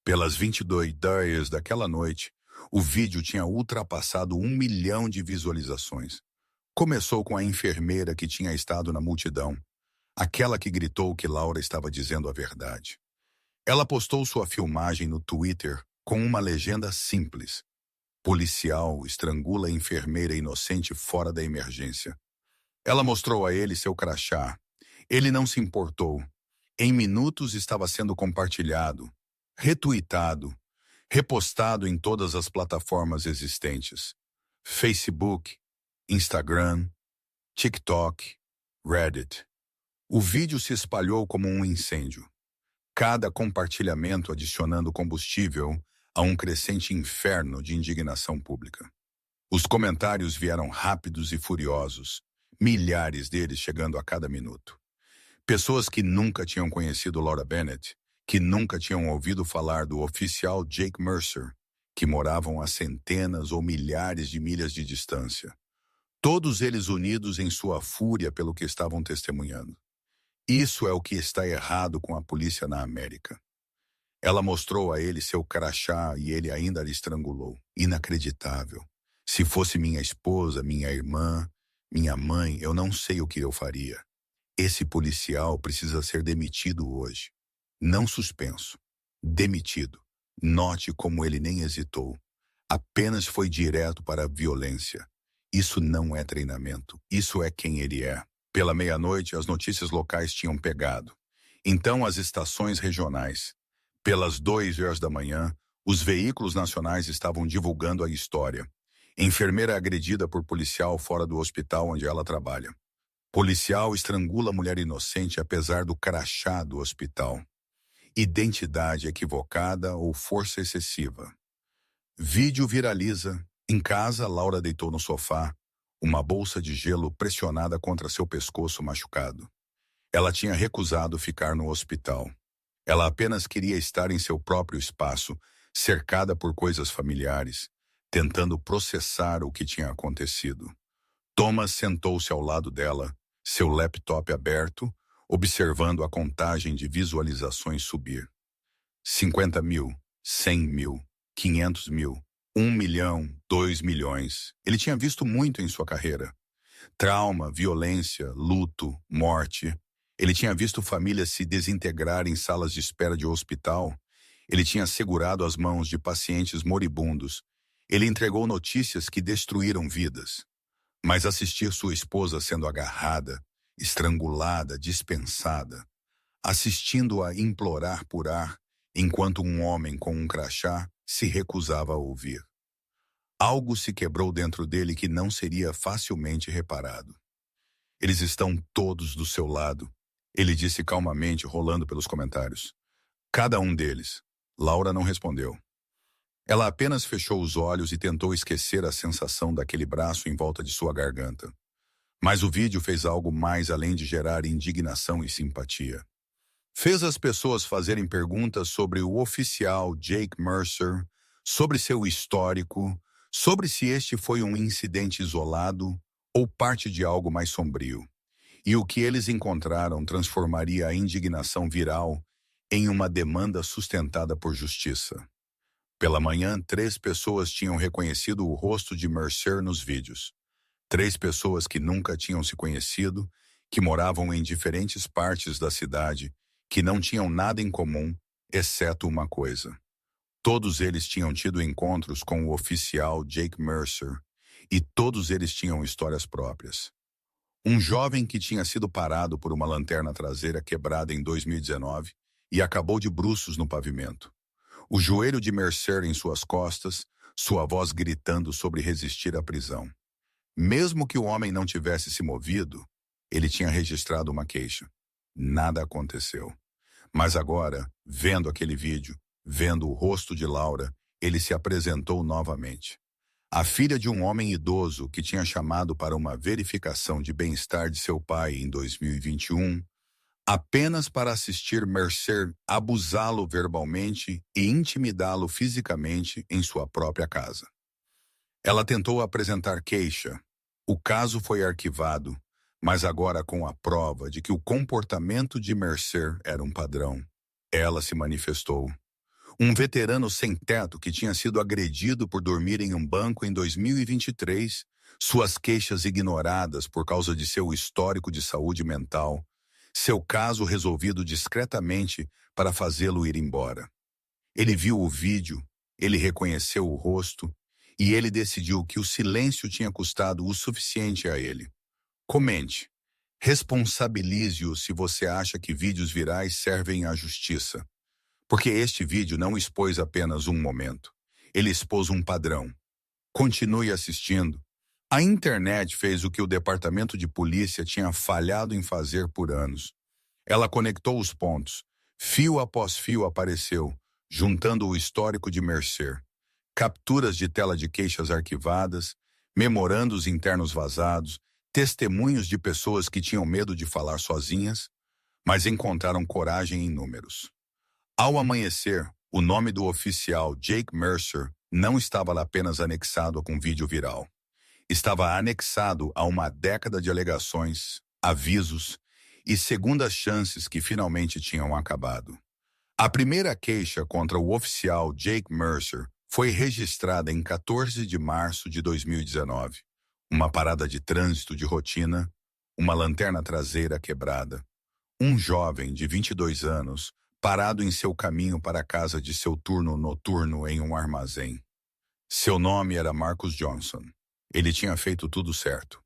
Pelas 22h daquela noite, o vídeo tinha ultrapassado 1 milhão de visualizações. Começou com a enfermeira que tinha estado na multidão, aquela que gritou que Laura estava dizendo a verdade. Ela postou sua filmagem no Twitter com uma legenda simples. Policial estrangula enfermeira inocente fora da emergência. Ela mostrou a ele seu crachá. Ele não se importou. Em minutos estava sendo compartilhado, retuitado, repostado em todas as plataformas existentes: Facebook, Instagram, TikTok, Reddit. O vídeo se espalhou como um incêndio, cada compartilhamento adicionando combustível a um crescente inferno de indignação pública. Os comentários vieram rápidos e furiosos, milhares deles chegando a cada minuto. Pessoas que nunca tinham conhecido Laura Bennett, que nunca tinham ouvido falar do oficial Jake Mercer, que moravam a centenas ou milhares de milhas de distância. Todos eles unidos em sua fúria pelo que estavam testemunhando. Isso é o que está errado com a polícia na América. Ela mostrou a ele seu crachá e ele ainda lhe estrangulou. Inacreditável. Se fosse minha esposa, minha irmã, minha mãe, eu não sei o que eu faria. Esse policial precisa ser demitido hoje. Não suspenso. Demitido. Note como ele nem hesitou. Apenas foi direto para a violência. Isso não é treinamento. Isso é quem ele é. Pela meia-noite, as notícias locais tinham pegado. Então, as estações regionais. Pelas 2 horas da manhã, os veículos nacionais estavam divulgando a história. Enfermeira agredida por policial fora do hospital onde ela trabalha. Policial estrangula mulher inocente apesar do crachá do hospital. Identidade equivocada ou força excessiva. Vídeo viraliza. Em casa, Laura deitou no sofá, uma bolsa de gelo pressionada contra seu pescoço machucado. Ela tinha recusado ficar no hospital. Ela apenas queria estar em seu próprio espaço, cercada por coisas familiares, tentando processar o que tinha acontecido. Thomas sentou-se ao lado dela, seu laptop aberto, observando a contagem de visualizações subir. 50 mil, 100 mil, 500 mil, 1 milhão, 2 milhões. Ele tinha visto muito em sua carreira. Trauma, violência, luto, morte. Ele tinha visto famílias se desintegrar em salas de espera de hospital. Ele tinha segurado as mãos de pacientes moribundos. Ele entregou notícias que destruíram vidas. Mas assistir sua esposa sendo agarrada, estrangulada, dispensada, assistindo-a implorar por ar, enquanto um homem com um crachá se recusava a ouvir. Algo se quebrou dentro dele que não seria facilmente reparado. Eles estão todos do seu lado, ele disse calmamente, rolando pelos comentários. Cada um deles. Laura não respondeu. Ela apenas fechou os olhos e tentou esquecer a sensação daquele braço em volta de sua garganta. Mas o vídeo fez algo mais além de gerar indignação e simpatia. Fez as pessoas fazerem perguntas sobre o oficial Jake Mercer, sobre seu histórico, sobre se este foi um incidente isolado ou parte de algo mais sombrio. E o que eles encontraram transformaria a indignação viral em uma demanda sustentada por justiça. Pela manhã, 3 pessoas tinham reconhecido o rosto de Mercer nos vídeos. 3 pessoas que nunca tinham se conhecido, que moravam em diferentes partes da cidade, que não tinham nada em comum, exceto uma coisa. Todos eles tinham tido encontros com o oficial Jake Mercer, e todos eles tinham histórias próprias. Um jovem que tinha sido parado por uma lanterna traseira quebrada em 2019 e acabou de bruços no pavimento. O joelho de Mercer em suas costas, sua voz gritando sobre resistir à prisão. Mesmo que o homem não tivesse se movido, ele tinha registrado uma queixa. Nada aconteceu. Mas agora, vendo aquele vídeo, vendo o rosto de Laura, ele se apresentou novamente. A filha de um homem idoso que tinha chamado para uma verificação de bem-estar de seu pai em 2021, apenas para assistir Mercer abusá-lo verbalmente e intimidá-lo fisicamente em sua própria casa. Ela tentou apresentar queixa. O caso foi arquivado, mas agora com a prova de que o comportamento de Mercer era um padrão. Ela se manifestou. Um veterano sem teto que tinha sido agredido por dormir em um banco em 2023, suas queixas ignoradas por causa de seu histórico de saúde mental, seu caso resolvido discretamente para fazê-lo ir embora. Ele viu o vídeo, ele reconheceu o rosto e ele decidiu que o silêncio tinha custado o suficiente a ele. Comente. Responsabilize-o se você acha que vídeos virais servem à justiça. Porque este vídeo não expôs apenas um momento. Ele expôs um padrão. Continue assistindo. A internet fez o que o departamento de polícia tinha falhado em fazer por anos. Ela conectou os pontos. Fio após fio apareceu, juntando o histórico de Mercer. Capturas de tela de queixas arquivadas, memorandos internos vazados, testemunhos de pessoas que tinham medo de falar sozinhas, mas encontraram coragem em números. Ao amanhecer, o nome do oficial Jake Mercer não estava apenas anexado com vídeo viral. Estava anexado a uma década de alegações, avisos e segundas chances que finalmente tinham acabado. A primeira queixa contra o oficial Jake Mercer foi registrada em 14 de março de 2019. Uma parada de trânsito de rotina, uma lanterna traseira quebrada. Um jovem de 22 anos parado em seu caminho para a casa de seu turno noturno em um armazém. Seu nome era Marcus Johnson. Ele tinha feito tudo certo.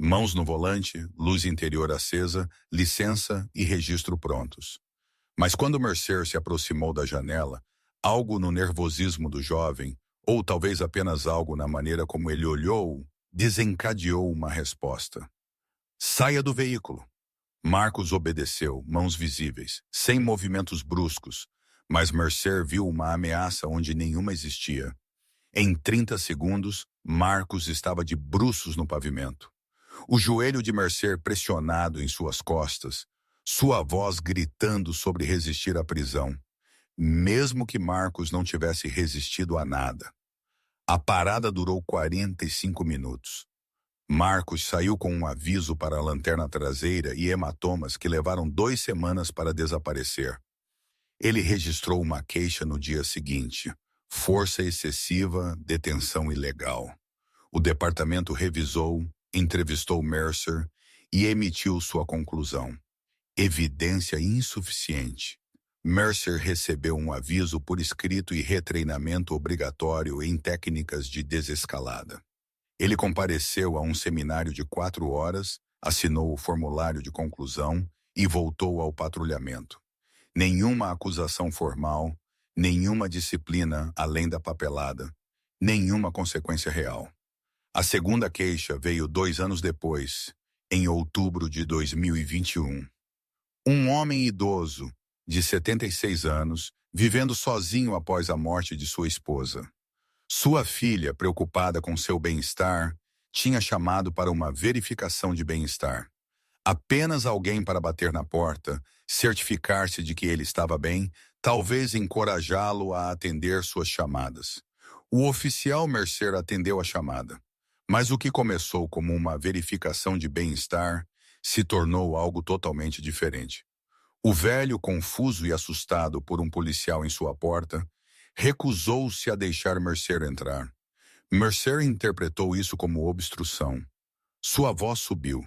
Mãos no volante, luz interior acesa, licença e registro prontos. Mas quando Mercer se aproximou da janela, algo no nervosismo do jovem, ou talvez apenas algo na maneira como ele olhou, desencadeou uma resposta. Saia do veículo. Marcus obedeceu, mãos visíveis, sem movimentos bruscos, mas Mercer viu uma ameaça onde nenhuma existia. Em 30 segundos, Marcus estava de bruços no pavimento. O joelho de Mercer pressionado em suas costas, sua voz gritando sobre resistir à prisão, mesmo que Marcus não tivesse resistido a nada. A parada durou 45 minutos. Marcus saiu com um aviso para a lanterna traseira e hematomas que levaram 2 semanas para desaparecer. Ele registrou uma queixa no dia seguinte: força excessiva, detenção ilegal. O departamento revisou, entrevistou Mercer e emitiu sua conclusão: evidência insuficiente. Mercer recebeu um aviso por escrito e retreinamento obrigatório em técnicas de desescalada. Ele compareceu a um seminário de 4 horas, assinou o formulário de conclusão e voltou ao patrulhamento. Nenhuma acusação formal, nenhuma disciplina além da papelada, nenhuma consequência real. A segunda queixa veio 2 anos depois, em outubro de 2021. Um homem idoso, de 76 anos, vivendo sozinho após a morte de sua esposa. Sua filha, preocupada com seu bem-estar, tinha chamado para uma verificação de bem-estar. Apenas alguém para bater na porta, certificar-se de que ele estava bem, talvez encorajá-lo a atender suas chamadas. O oficial Mercer atendeu a chamada, mas o que começou como uma verificação de bem-estar se tornou algo totalmente diferente. O velho, confuso e assustado por um policial em sua porta, recusou-se a deixar Mercer entrar. Mercer interpretou isso como obstrução. Sua voz subiu.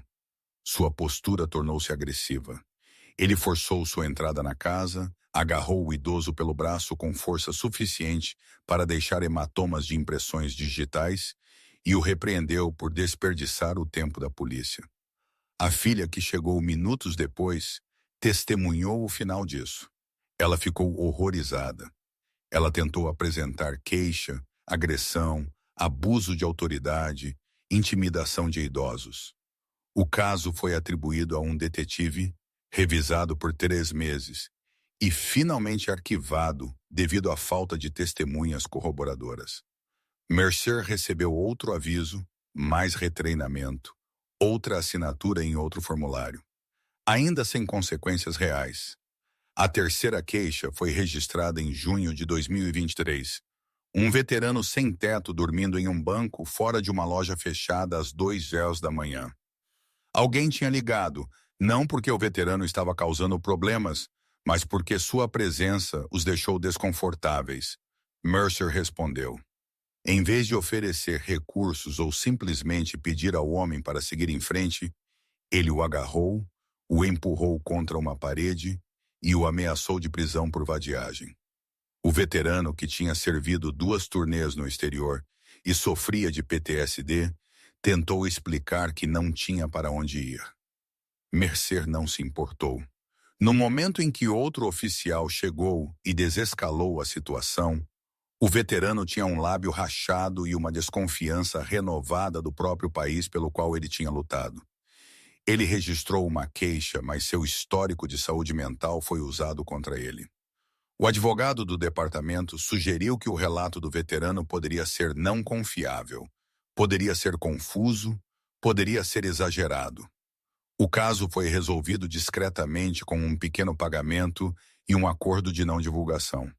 Sua postura tornou-se agressiva. Ele forçou sua entrada na casa, agarrou o idoso pelo braço com força suficiente para deixar hematomas de impressões digitais e o repreendeu por desperdiçar o tempo da polícia. A filha, que chegou minutos depois, testemunhou o final disso. Ela ficou horrorizada. Ela tentou apresentar queixa, agressão, abuso de autoridade, intimidação de idosos. O caso foi atribuído a um detetive, revisado por 3 meses e finalmente arquivado devido à falta de testemunhas corroboradoras. Mercer recebeu outro aviso, mais retreinamento, outra assinatura em outro formulário, ainda sem consequências reais. A terceira queixa foi registrada em junho de 2023. Um veterano sem teto dormindo em um banco fora de uma loja fechada às 2h da manhã. Alguém tinha ligado, não porque o veterano estava causando problemas, mas porque sua presença os deixou desconfortáveis. Mercer respondeu. Em vez de oferecer recursos ou simplesmente pedir ao homem para seguir em frente, ele o agarrou, o empurrou contra uma parede e o ameaçou de prisão por vadiagem. O veterano, que tinha servido 2 turnês no exterior e sofria de PTSD, tentou explicar que não tinha para onde ir. Mercer não se importou. No momento em que outro oficial chegou e desescalou a situação, o veterano tinha um lábio rachado e uma desconfiança renovada do próprio país pelo qual ele tinha lutado. Ele registrou uma queixa, mas seu histórico de saúde mental foi usado contra ele. O advogado do departamento sugeriu que o relato do veterano poderia ser não confiável, poderia ser confuso, poderia ser exagerado. O caso foi resolvido discretamente com um pequeno pagamento e um acordo de não divulgação.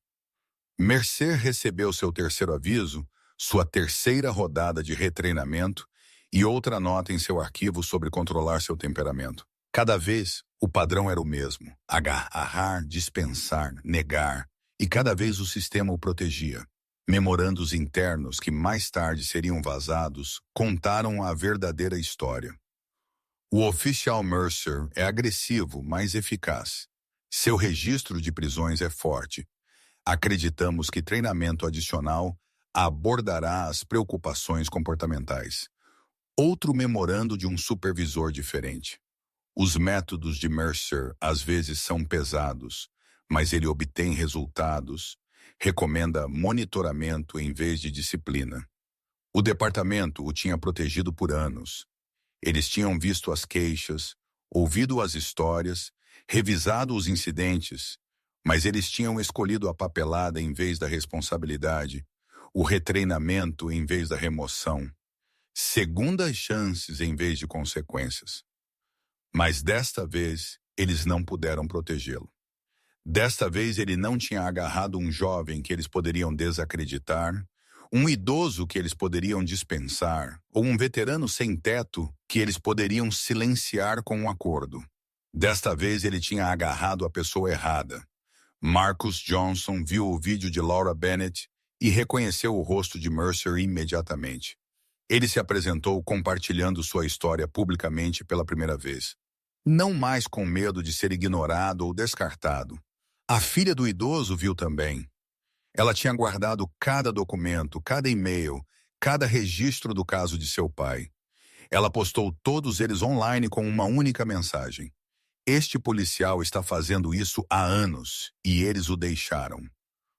Mercer recebeu seu terceiro aviso, sua terceira rodada de retreinamento e outra nota em seu arquivo sobre controlar seu temperamento. Cada vez, o padrão era o mesmo: agarrar, dispensar, negar, e cada vez o sistema o protegia. Memorandos internos que mais tarde seriam vazados contaram a verdadeira história. O oficial Mercer é agressivo, mas eficaz. Seu registro de prisões é forte. Acreditamos que treinamento adicional abordará as preocupações comportamentais. Outro memorando de um supervisor diferente. Os métodos de Mercer às vezes são pesados, mas ele obtém resultados. Recomenda monitoramento em vez de disciplina. O departamento o tinha protegido por anos. Eles tinham visto as queixas, ouvido as histórias, revisado os incidentes, mas eles tinham escolhido a papelada em vez da responsabilidade, o retreinamento em vez da remoção, segundas chances em vez de consequências. Mas desta vez, eles não puderam protegê-lo. Desta vez, ele não tinha agarrado um jovem que eles poderiam desacreditar, um idoso que eles poderiam dispensar, ou um veterano sem teto que eles poderiam silenciar com um acordo. Desta vez, ele tinha agarrado a pessoa errada. Marcus Johnson viu o vídeo de Laura Bennett e reconheceu o rosto de Mercer imediatamente. Ele se apresentou compartilhando sua história publicamente pela primeira vez. Não mais com medo de ser ignorado ou descartado. A filha do idoso viu também. Ela tinha guardado cada documento, cada e-mail, cada registro do caso de seu pai. Ela postou todos eles online com uma única mensagem: este policial está fazendo isso há anos e eles o deixaram.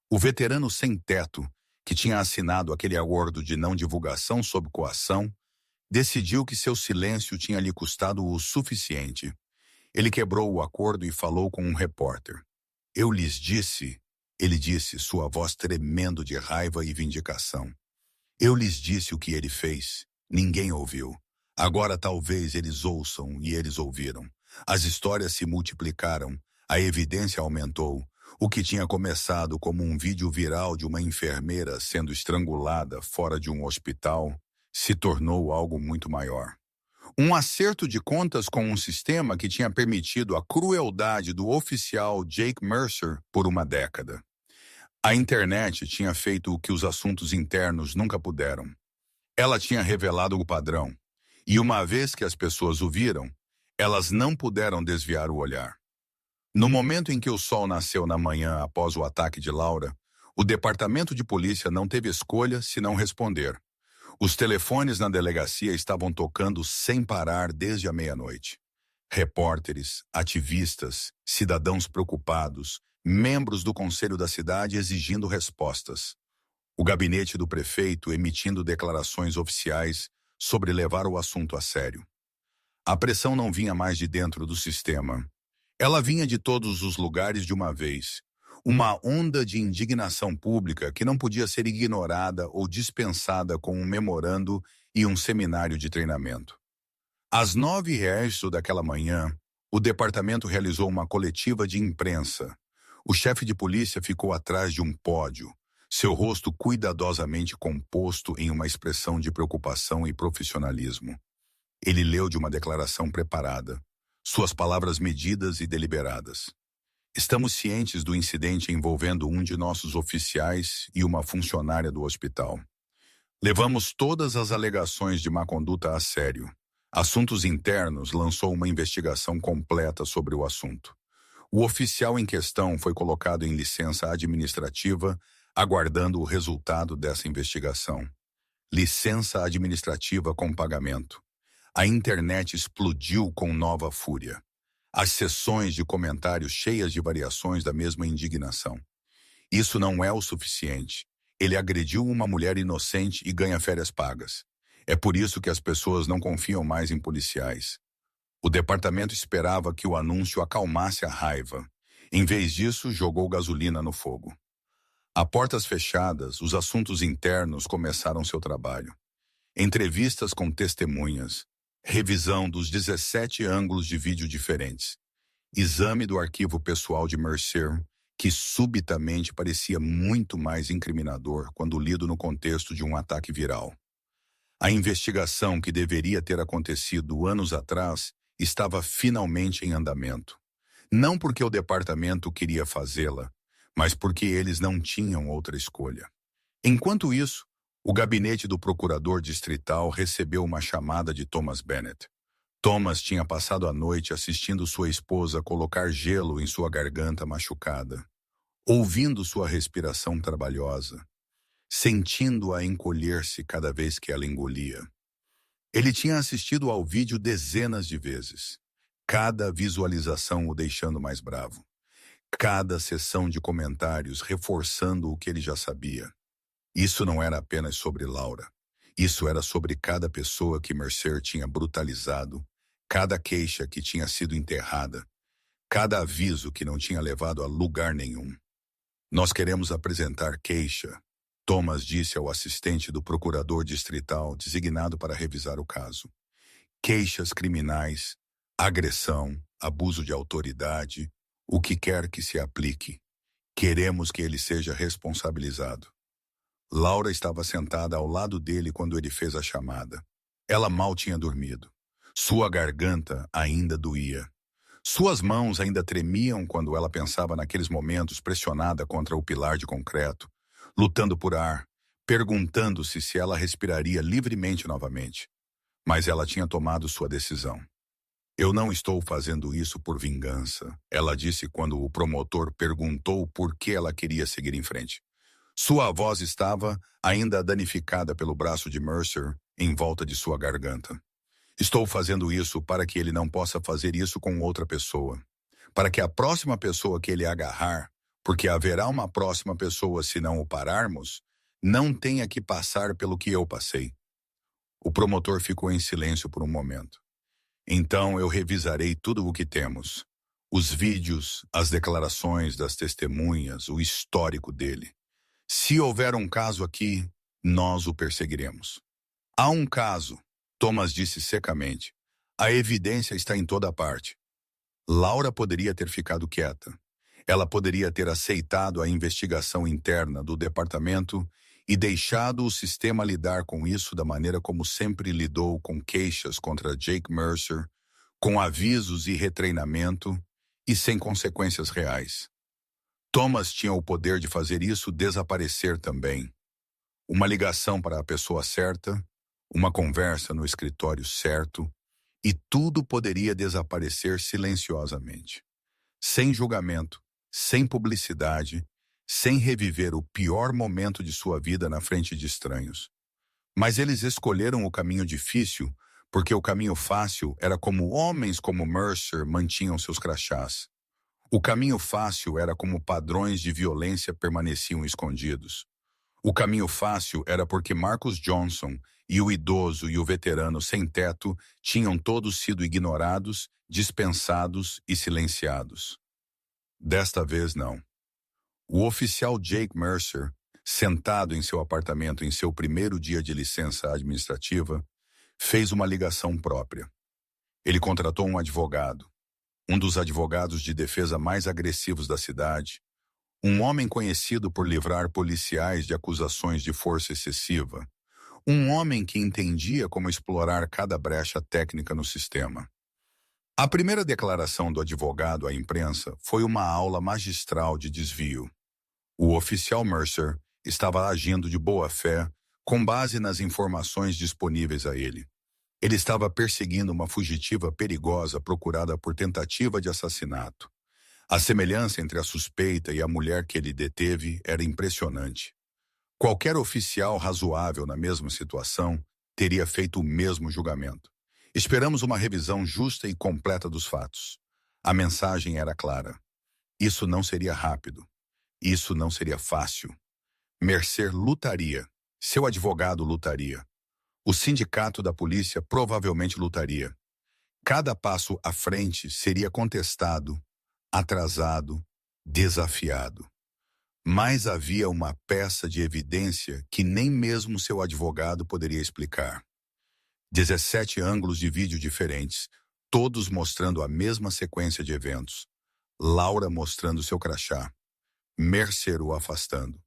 O veterano sem teto, que tinha assinado aquele acordo de não divulgação sob coação, decidiu que seu silêncio tinha lhe custado o suficiente. Ele quebrou o acordo e falou com um repórter. Eu lhes disse, ele disse, sua voz tremendo de raiva e vindicação. Eu lhes disse o que ele fez. Ninguém ouviu. Agora talvez eles ouçam e eles ouviram. As histórias se multiplicaram. A evidência aumentou. O que tinha começado como um vídeo viral de uma enfermeira sendo estrangulada fora de um hospital se tornou algo muito maior. Um acerto de contas com um sistema que tinha permitido a crueldade do oficial Jake Mercer por uma década. A internet tinha feito o que os assuntos internos nunca puderam. Ela tinha revelado o padrão, e uma vez que as pessoas o viram, elas não puderam desviar o olhar. No momento em que o sol nasceu na manhã após o ataque de Laura, o departamento de polícia não teve escolha senão responder. Os telefones na delegacia estavam tocando sem parar desde a meia-noite. Repórteres, ativistas, cidadãos preocupados, membros do conselho da cidade exigindo respostas. O gabinete do prefeito emitindo declarações oficiais sobre levar o assunto a sério. A pressão não vinha mais de dentro do sistema. Ela vinha de todos os lugares de uma vez. Uma onda de indignação pública que não podia ser ignorada ou dispensada com um memorando e um seminário de treinamento. Às 9h daquela manhã, o departamento realizou uma coletiva de imprensa. O chefe de polícia ficou atrás de um pódio, seu rosto cuidadosamente composto em uma expressão de preocupação e profissionalismo. Ele leu de uma declaração preparada, suas palavras medidas e deliberadas. Estamos cientes do incidente envolvendo um de nossos oficiais e uma funcionária do hospital. Levamos todas as alegações de má conduta a sério. Assuntos Internos lançou uma investigação completa sobre o assunto. O oficial em questão foi colocado em licença administrativa, aguardando o resultado dessa investigação. Licença administrativa com pagamento. A internet explodiu com nova fúria. As sessões de comentários cheias de variações da mesma indignação. Isso não é o suficiente. Ele agrediu uma mulher inocente e ganha férias pagas. É por isso que as pessoas não confiam mais em policiais. O departamento esperava que o anúncio acalmasse a raiva. Em vez disso, jogou gasolina no fogo. A portas fechadas, os assuntos internos começaram seu trabalho. Entrevistas com testemunhas, revisão dos 17 ângulos de vídeo diferentes, exame do arquivo pessoal de Mercer, que subitamente parecia muito mais incriminador quando lido no contexto de um ataque viral. A investigação que deveria ter acontecido anos atrás estava finalmente em andamento. Não porque o departamento queria fazê-la, mas porque eles não tinham outra escolha. Enquanto isso, o gabinete do procurador distrital recebeu uma chamada de Thomas Bennett. Thomas tinha passado a noite assistindo sua esposa colocar gelo em sua garganta machucada, ouvindo sua respiração trabalhosa, sentindo-a encolher-se cada vez que ela engolia. Ele tinha assistido ao vídeo dezenas de vezes, cada visualização o deixando mais bravo, cada sessão de comentários reforçando o que ele já sabia. Isso não era apenas sobre Laura. Isso era sobre cada pessoa que Mercer tinha brutalizado, cada queixa que tinha sido enterrada, cada aviso que não tinha levado a lugar nenhum. Nós queremos apresentar queixa, Thomas disse ao assistente do procurador distrital designado para revisar o caso. Queixas criminais, agressão, abuso de autoridade, o que quer que se aplique. Queremos que ele seja responsabilizado. Laura estava sentada ao lado dele quando ele fez a chamada. Ela mal tinha dormido. Sua garganta ainda doía. Suas mãos ainda tremiam quando ela pensava naqueles momentos pressionada contra o pilar de concreto, lutando por ar, perguntando-se se ela respiraria livremente novamente. Mas ela tinha tomado sua decisão. Eu não estou fazendo isso por vingança, ela disse quando o promotor perguntou por que ela queria seguir em frente. Sua voz estava ainda danificada pelo braço de Mercer em volta de sua garganta. Estou fazendo isso para que ele não possa fazer isso com outra pessoa. Para que a próxima pessoa que ele agarrar, porque haverá uma próxima pessoa se não o pararmos, não tenha que passar pelo que eu passei. O promotor ficou em silêncio por um momento. Então eu revisarei tudo o que temos. Os vídeos, as declarações das testemunhas, o histórico dele. Se houver um caso aqui, nós o perseguiremos. Há um caso, Thomas disse secamente. A evidência está em toda parte. Laura poderia ter ficado quieta. Ela poderia ter aceitado a investigação interna do departamento e deixado o sistema lidar com isso da maneira como sempre lidou com queixas contra Jake Mercer, com avisos e retreinamento e sem consequências reais. Thomas tinha o poder de fazer isso desaparecer também. Uma ligação para a pessoa certa, uma conversa no escritório certo, e tudo poderia desaparecer silenciosamente. Sem julgamento, sem publicidade, sem reviver o pior momento de sua vida na frente de estranhos. Mas eles escolheram o caminho difícil, porque o caminho fácil era como homens como Mercer mantinham seus crachás. O caminho fácil era como padrões de violência permaneciam escondidos. O caminho fácil era porque Marcus Johnson e o idoso e o veterano sem teto tinham todos sido ignorados, dispensados e silenciados. Desta vez não. O oficial Jake Mercer, sentado em seu apartamento em seu primeiro dia de licença administrativa, fez uma ligação própria. Ele contratou um advogado, um dos advogados de defesa mais agressivos da cidade, um homem conhecido por livrar policiais de acusações de força excessiva, um homem que entendia como explorar cada brecha técnica no sistema. A primeira declaração do advogado à imprensa foi uma aula magistral de desvio. O oficial Mercer estava agindo de boa fé, com base nas informações disponíveis a ele. Ele estava perseguindo uma fugitiva perigosa procurada por tentativa de assassinato. A semelhança entre a suspeita e a mulher que ele deteve era impressionante. Qualquer oficial razoável na mesma situação teria feito o mesmo julgamento. Esperamos uma revisão justa e completa dos fatos. A mensagem era clara. Isso não seria rápido. Isso não seria fácil. Mercer lutaria. Seu advogado lutaria. O sindicato da polícia provavelmente lutaria. Cada passo à frente seria contestado, atrasado, desafiado. Mas havia uma peça de evidência que nem mesmo seu advogado poderia explicar. 17 ângulos de vídeo diferentes, todos mostrando a mesma sequência de eventos. Laura mostrando seu crachá. Mercer o afastando.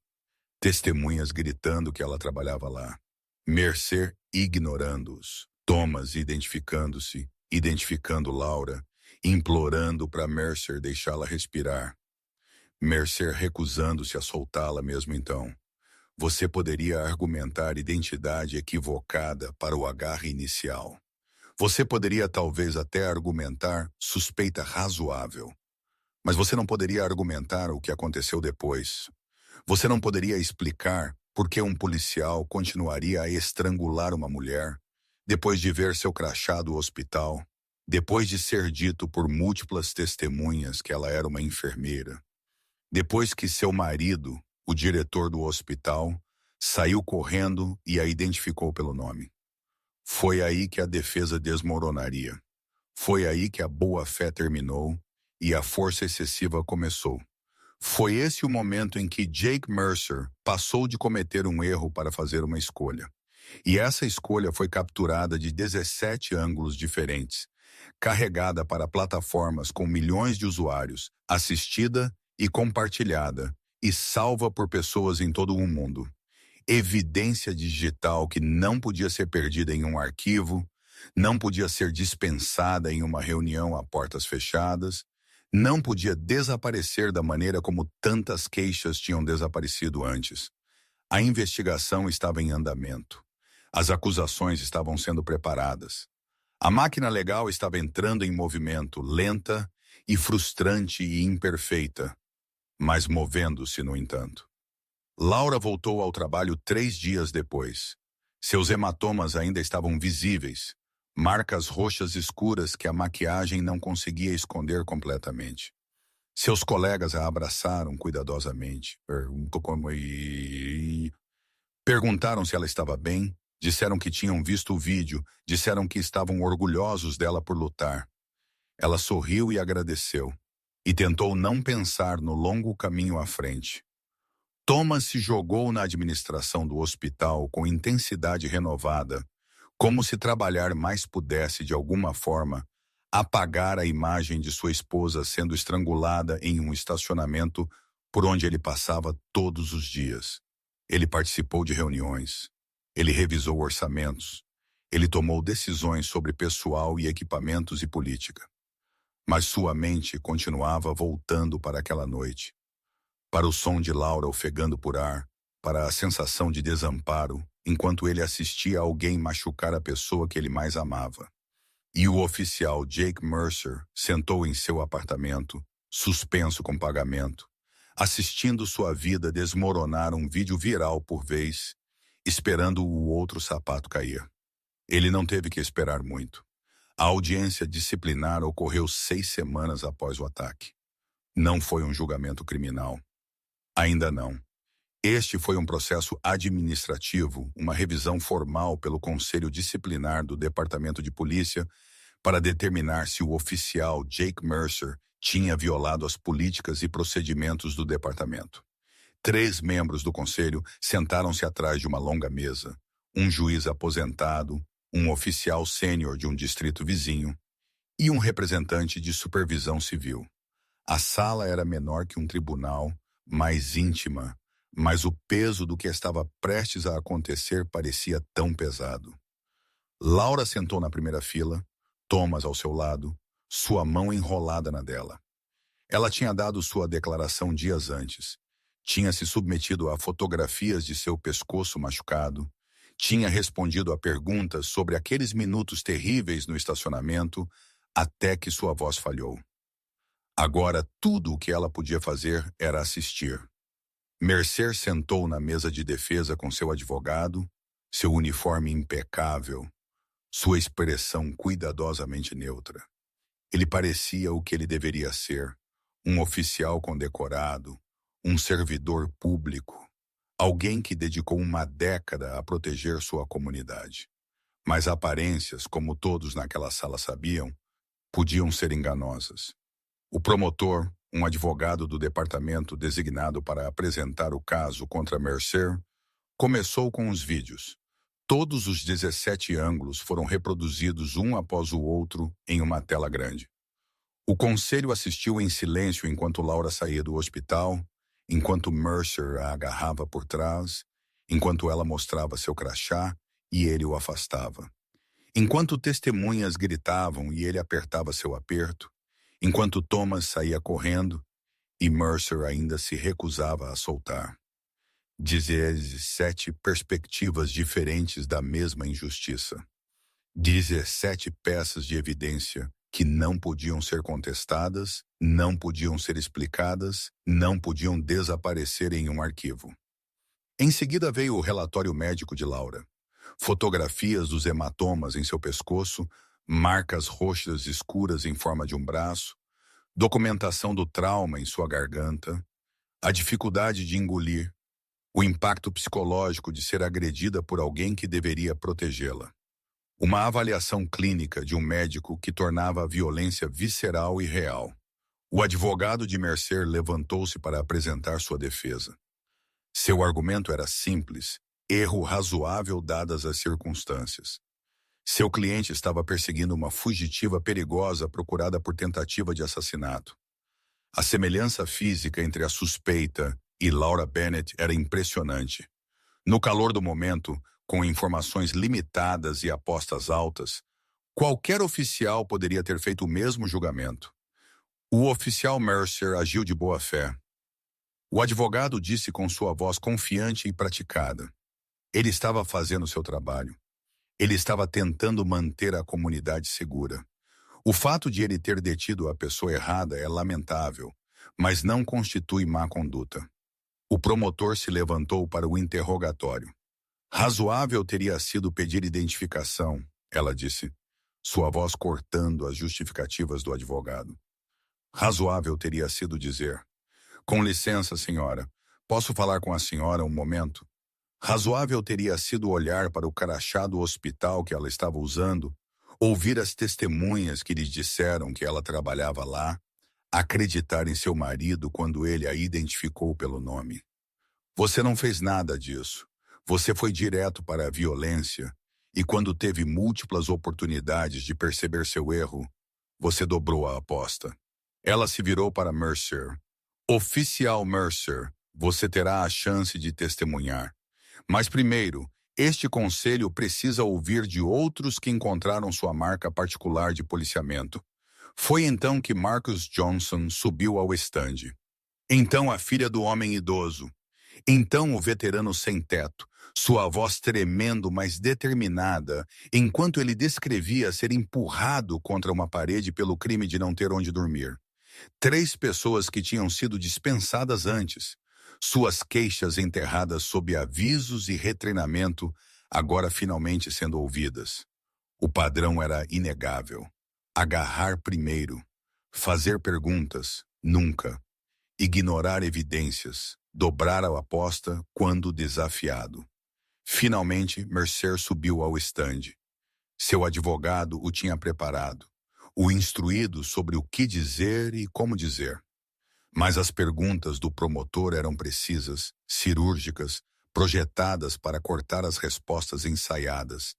Testemunhas gritando que ela trabalhava lá. Mercer ignorando-os. Thomas identificando-se, identificando Laura, implorando para Mercer deixá-la respirar. Mercer recusando-se a soltá-la mesmo então. Você poderia argumentar identidade equivocada para o agarre inicial. Você poderia talvez até argumentar suspeita razoável. Mas você não poderia argumentar o que aconteceu depois. Você não poderia explicar por que um policial continuaria a estrangular uma mulher depois de ver seu crachá do hospital, depois de ser dito por múltiplas testemunhas que ela era uma enfermeira, depois que seu marido, o diretor do hospital, saiu correndo e a identificou pelo nome. Foi aí que a defesa desmoronaria. Foi aí que a boa-fé terminou e a força excessiva começou. Foi esse o momento em que Jake Mercer passou de cometer um erro para fazer uma escolha. E essa escolha foi capturada de 17 ângulos diferentes, carregada para plataformas com milhões de usuários, assistida e compartilhada, e salva por pessoas em todo o mundo. Evidência digital que não podia ser perdida em um arquivo, não podia ser dispensada em uma reunião a portas fechadas, não podia desaparecer da maneira como tantas queixas tinham desaparecido antes. A investigação estava em andamento. As acusações estavam sendo preparadas. A máquina legal estava entrando em movimento, lenta e frustrante e imperfeita, mas movendo-se, no entanto. Laura voltou ao trabalho 3 dias depois. Seus hematomas ainda estavam visíveis, marcas roxas escuras que a maquiagem não conseguia esconder completamente. Seus colegas a abraçaram cuidadosamente. Perguntaram se ela estava bem, disseram que tinham visto o vídeo, disseram que estavam orgulhosos dela por lutar. Ela sorriu e agradeceu, e tentou não pensar no longo caminho à frente. Thomas se jogou na administração do hospital com intensidade renovada, como se trabalhar mais pudesse, de alguma forma, apagar a imagem de sua esposa sendo estrangulada em um estacionamento por onde ele passava todos os dias. Ele participou de reuniões. Ele revisou orçamentos. Ele tomou decisões sobre pessoal e equipamentos e política. Mas sua mente continuava voltando para aquela noite. Para o som de Laura ofegando por ar, para a sensação de desamparo, enquanto ele assistia alguém machucar a pessoa que ele mais amava. E o oficial Jake Mercer sentou em seu apartamento, suspenso com pagamento, assistindo sua vida desmoronar um vídeo viral por vez, esperando o outro sapato cair. Ele não teve que esperar muito. A audiência disciplinar ocorreu 6 semanas após o ataque. Não foi um julgamento criminal. Ainda não. Este foi um processo administrativo, uma revisão formal pelo Conselho Disciplinar do Departamento de Polícia para determinar se o oficial Jake Mercer tinha violado as políticas e procedimentos do departamento. 3 membros do conselho sentaram-se atrás de uma longa mesa, um juiz aposentado, um oficial sênior de um distrito vizinho e um representante de supervisão civil. A sala era menor que um tribunal, mais íntima, mas o peso do que estava prestes a acontecer parecia tão pesado. Laura sentou na primeira fila, Thomas ao seu lado, sua mão enrolada na dela. Ela tinha dado sua declaração dias antes. Tinha se submetido a fotografias de seu pescoço machucado. Tinha respondido a perguntas sobre aqueles minutos terríveis no estacionamento, até que sua voz falhou. Agora, tudo o que ela podia fazer era assistir. Mercer sentou na mesa de defesa com seu advogado, seu uniforme impecável, sua expressão cuidadosamente neutra. Ele parecia o que ele deveria ser, um oficial condecorado, um servidor público, alguém que dedicou uma década a proteger sua comunidade. Mas aparências, como todos naquela sala sabiam, podiam ser enganosas. O promotor, um advogado do departamento designado para apresentar o caso contra Mercer, começou com os vídeos. Todos os 17 ângulos foram reproduzidos um após o outro em uma tela grande. O conselho assistiu em silêncio enquanto Laura saía do hospital, enquanto Mercer a agarrava por trás, enquanto ela mostrava seu crachá e ele o afastava. Enquanto testemunhas gritavam e ele apertava seu aperto, enquanto Thomas saía correndo e Mercer ainda se recusava a soltar. 17 perspectivas diferentes da mesma injustiça. 17 peças de evidência que não podiam ser contestadas, não podiam ser explicadas, não podiam desaparecer em um arquivo. Em seguida veio o relatório médico de Laura. Fotografias dos hematomas em seu pescoço, marcas roxas escuras em forma de um braço, documentação do trauma em sua garganta, a dificuldade de engolir, o impacto psicológico de ser agredida por alguém que deveria protegê-la. Uma avaliação clínica de um médico que tornava a violência visceral e real. O advogado de Mercer levantou-se para apresentar sua defesa. Seu argumento era simples, erro razoável dadas as circunstâncias. Seu cliente estava perseguindo uma fugitiva perigosa procurada por tentativa de assassinato. A semelhança física entre a suspeita e Laura Bennett era impressionante. No calor do momento, com informações limitadas e apostas altas, qualquer oficial poderia ter feito o mesmo julgamento. O oficial Mercer agiu de boa fé. O advogado disse com sua voz confiante e praticada. Ele estava fazendo seu trabalho. Ele estava tentando manter a comunidade segura. O fato de ele ter detido a pessoa errada é lamentável, mas não constitui má conduta. O promotor se levantou para o interrogatório. Razoável teria sido pedir identificação, ela disse, sua voz cortando as justificativas do advogado. Razoável teria sido dizer: com licença, senhora, posso falar com a senhora um momento? Razoável teria sido olhar para o crachá do hospital que ela estava usando, ouvir as testemunhas que lhe disseram que ela trabalhava lá, acreditar em seu marido quando ele a identificou pelo nome. Você não fez nada disso. Você foi direto para a violência e quando teve múltiplas oportunidades de perceber seu erro, você dobrou a aposta. Ela se virou para Mercer. Oficial Mercer, você terá a chance de testemunhar. Mas primeiro, este conselho precisa ouvir de outros que encontraram sua marca particular de policiamento. Foi então que Marcus Johnson subiu ao estande. Então a filha do homem idoso. Então o veterano sem teto, sua voz tremendo, mas determinada, enquanto ele descrevia ser empurrado contra uma parede pelo crime de não ter onde dormir. 3 pessoas que tinham sido dispensadas antes, suas queixas enterradas sob avisos e retreinamento, agora finalmente sendo ouvidas. O padrão era inegável. Agarrar primeiro, fazer perguntas, nunca. Ignorar evidências, dobrar a aposta quando desafiado. Finalmente, Mercer subiu ao estande. Seu advogado o tinha preparado, o instruído sobre o que dizer e como dizer. Mas as perguntas do promotor eram precisas, cirúrgicas, projetadas para cortar as respostas ensaiadas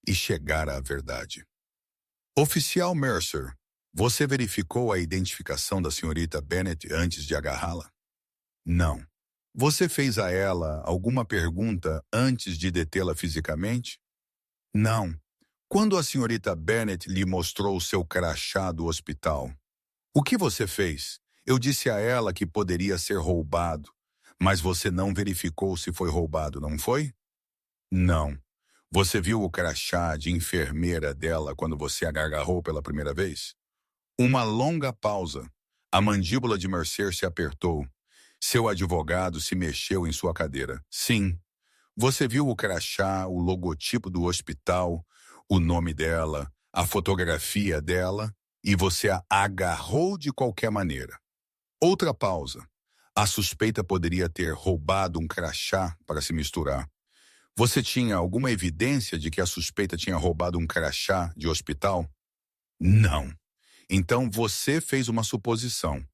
e chegar à verdade. Oficial Mercer, você verificou a identificação da senhorita Bennett antes de agarrá-la? Não. Você fez a ela alguma pergunta antes de detê-la fisicamente? Não. Quando a senhorita Bennett lhe mostrou o seu crachá do hospital, o que você fez? Eu disse a ela que poderia ser roubado, mas você não verificou se foi roubado, não foi? Não. Você viu o crachá de enfermeira dela quando você a agarrou pela primeira vez? Uma longa pausa. A mandíbula de Mercer se apertou. Seu advogado se mexeu em sua cadeira. Sim. Você viu o crachá, o logotipo do hospital, o nome dela, a fotografia dela, e você a agarrou de qualquer maneira. Outra pausa. A suspeita poderia ter roubado um crachá para se misturar. Você tinha alguma evidência de que a suspeita tinha roubado um crachá de hospital? Não. Então você fez uma suposição.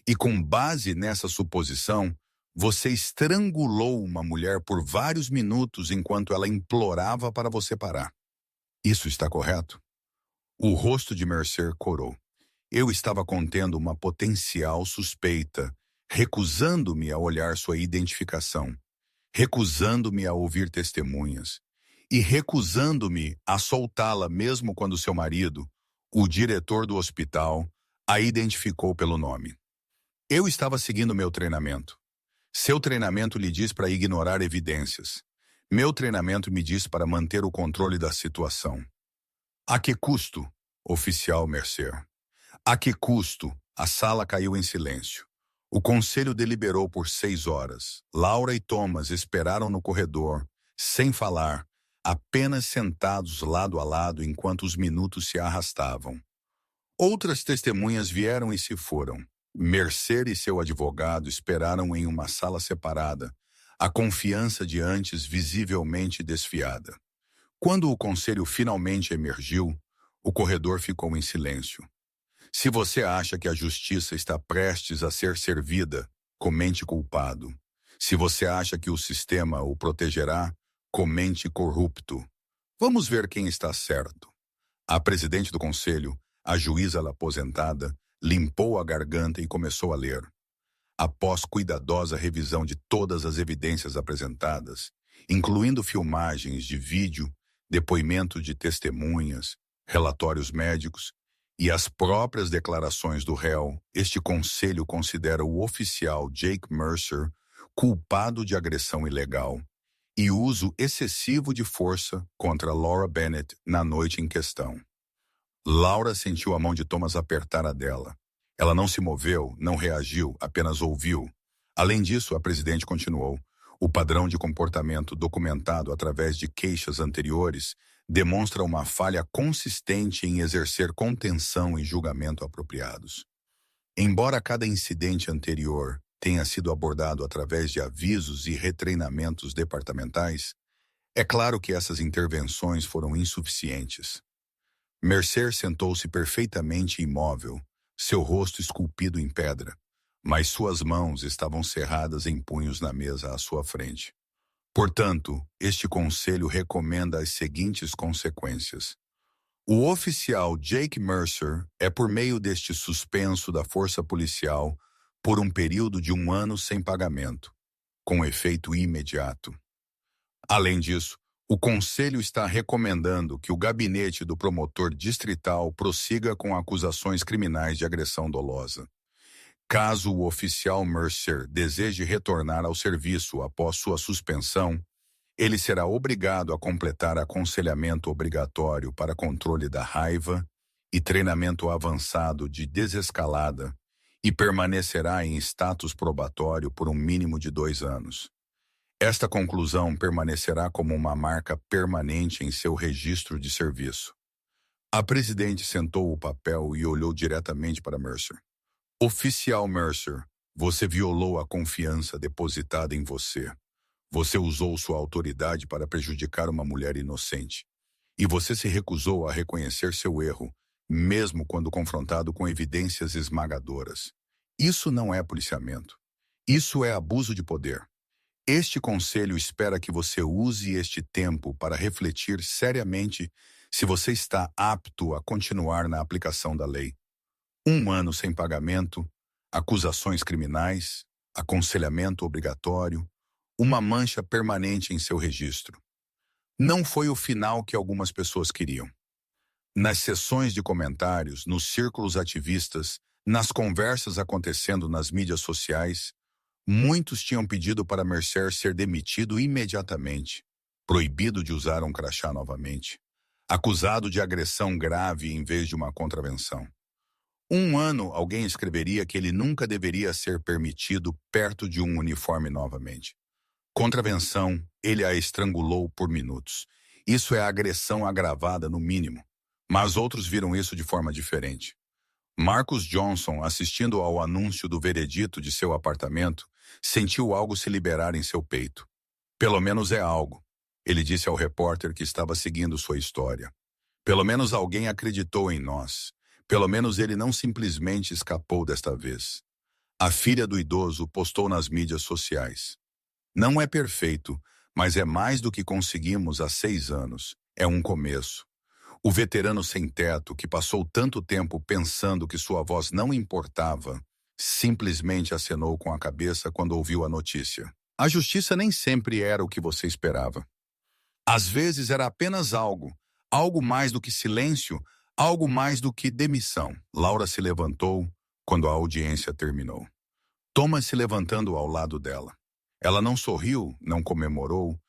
E com base nessa suposição, você estrangulou uma mulher por vários minutos enquanto ela implorava para você parar. Isso está correto? O rosto de Mercer corou. Eu estava contendo uma potencial suspeita, recusando-me a olhar sua identificação, recusando-me a ouvir testemunhas e recusando-me a soltá-la mesmo quando seu marido, o diretor do hospital, a identificou pelo nome. Eu estava seguindo meu treinamento. Seu treinamento lhe diz para ignorar evidências. Meu treinamento me diz para manter o controle da situação. A que custo, oficial Mercer? A que custo? A sala caiu em silêncio. O conselho deliberou por 6 horas. Laura e Thomas esperaram no corredor, sem falar, apenas sentados lado a lado enquanto os minutos se arrastavam. Outras testemunhas vieram e se foram. Mercer e seu advogado esperaram em uma sala separada, a confiança de antes visivelmente desfiada. Quando o conselho finalmente emergiu, o corredor ficou em silêncio. Se você acha que a justiça está prestes a ser servida, comente culpado. Se você acha que o sistema o protegerá, comente corrupto. Vamos ver quem está certo. A presidente do conselho, a juíza aposentada, limpou a garganta e começou a ler. Após cuidadosa revisão de todas as evidências apresentadas, incluindo filmagens de vídeo, depoimento de testemunhas, relatórios médicos e as próprias declarações do réu, este conselho considera o oficial Jake Mercer culpado de agressão ilegal e uso excessivo de força contra Laura Bennett na noite em questão. Laura sentiu a mão de Thomas apertar a dela. Ela não se moveu, não reagiu, apenas ouviu. Além disso, a presidente continuou. O padrão de comportamento documentado através de queixas anteriores demonstra uma falha consistente em exercer contenção e julgamento apropriados. Embora cada incidente anterior tenha sido abordado através de avisos e retreinamentos departamentais, é claro que essas intervenções foram insuficientes. Mercer sentou-se perfeitamente imóvel, seu rosto esculpido em pedra, mas suas mãos estavam cerradas em punhos na mesa à sua frente. Portanto, este conselho recomenda as seguintes consequências. O oficial Jake Mercer é por meio deste suspenso da força policial por um período de 1 ano sem pagamento, com efeito imediato. Além disso, o Conselho está recomendando que o gabinete do promotor distrital prossiga com acusações criminais de agressão dolosa. Caso o oficial Mercer deseje retornar ao serviço após sua suspensão, ele será obrigado a completar aconselhamento obrigatório para controle da raiva e treinamento avançado de desescalada e permanecerá em status probatório por um mínimo de 2 anos. Esta conclusão permanecerá como uma marca permanente em seu registro de serviço. A presidente sentou o papel e olhou diretamente para Mercer. Oficial Mercer, você violou a confiança depositada em você. Você usou sua autoridade para prejudicar uma mulher inocente. E você se recusou a reconhecer seu erro, mesmo quando confrontado com evidências esmagadoras. Isso não é policiamento. Isso é abuso de poder. Este conselho espera que você use este tempo para refletir seriamente se você está apto a continuar na aplicação da lei. 1 ano sem pagamento, acusações criminais, aconselhamento obrigatório, uma mancha permanente em seu registro. Não foi o final que algumas pessoas queriam. Nas sessões de comentários, nos círculos ativistas, nas conversas acontecendo nas mídias sociais, muitos tinham pedido para Mercer ser demitido imediatamente, proibido de usar um crachá novamente, acusado de agressão grave em vez de uma contravenção. 1 ano, alguém escreveria que ele nunca deveria ser permitido perto de um uniforme novamente. Contravenção, ele a estrangulou por minutos. Isso é agressão agravada, no mínimo. Mas outros viram isso de forma diferente. Marcus Johnson, assistindo ao anúncio do veredito de seu apartamento, sentiu algo se liberar em seu peito. Pelo menos é algo, ele disse ao repórter que estava seguindo sua história. Pelo menos alguém acreditou em nós. Pelo menos ele não simplesmente escapou desta vez. A filha do idoso postou nas mídias sociais. Não é perfeito, mas é mais do que conseguimos há 6 anos. É um começo. O veterano sem teto, que passou tanto tempo pensando que sua voz não importava, simplesmente acenou com a cabeça quando ouviu a notícia. A justiça nem sempre era o que você esperava. Às vezes era apenas algo mais do que silêncio, algo mais do que demissão. Laura se levantou quando a audiência terminou. Thomas se levantando ao lado dela. Ela não sorriu, não comemorou,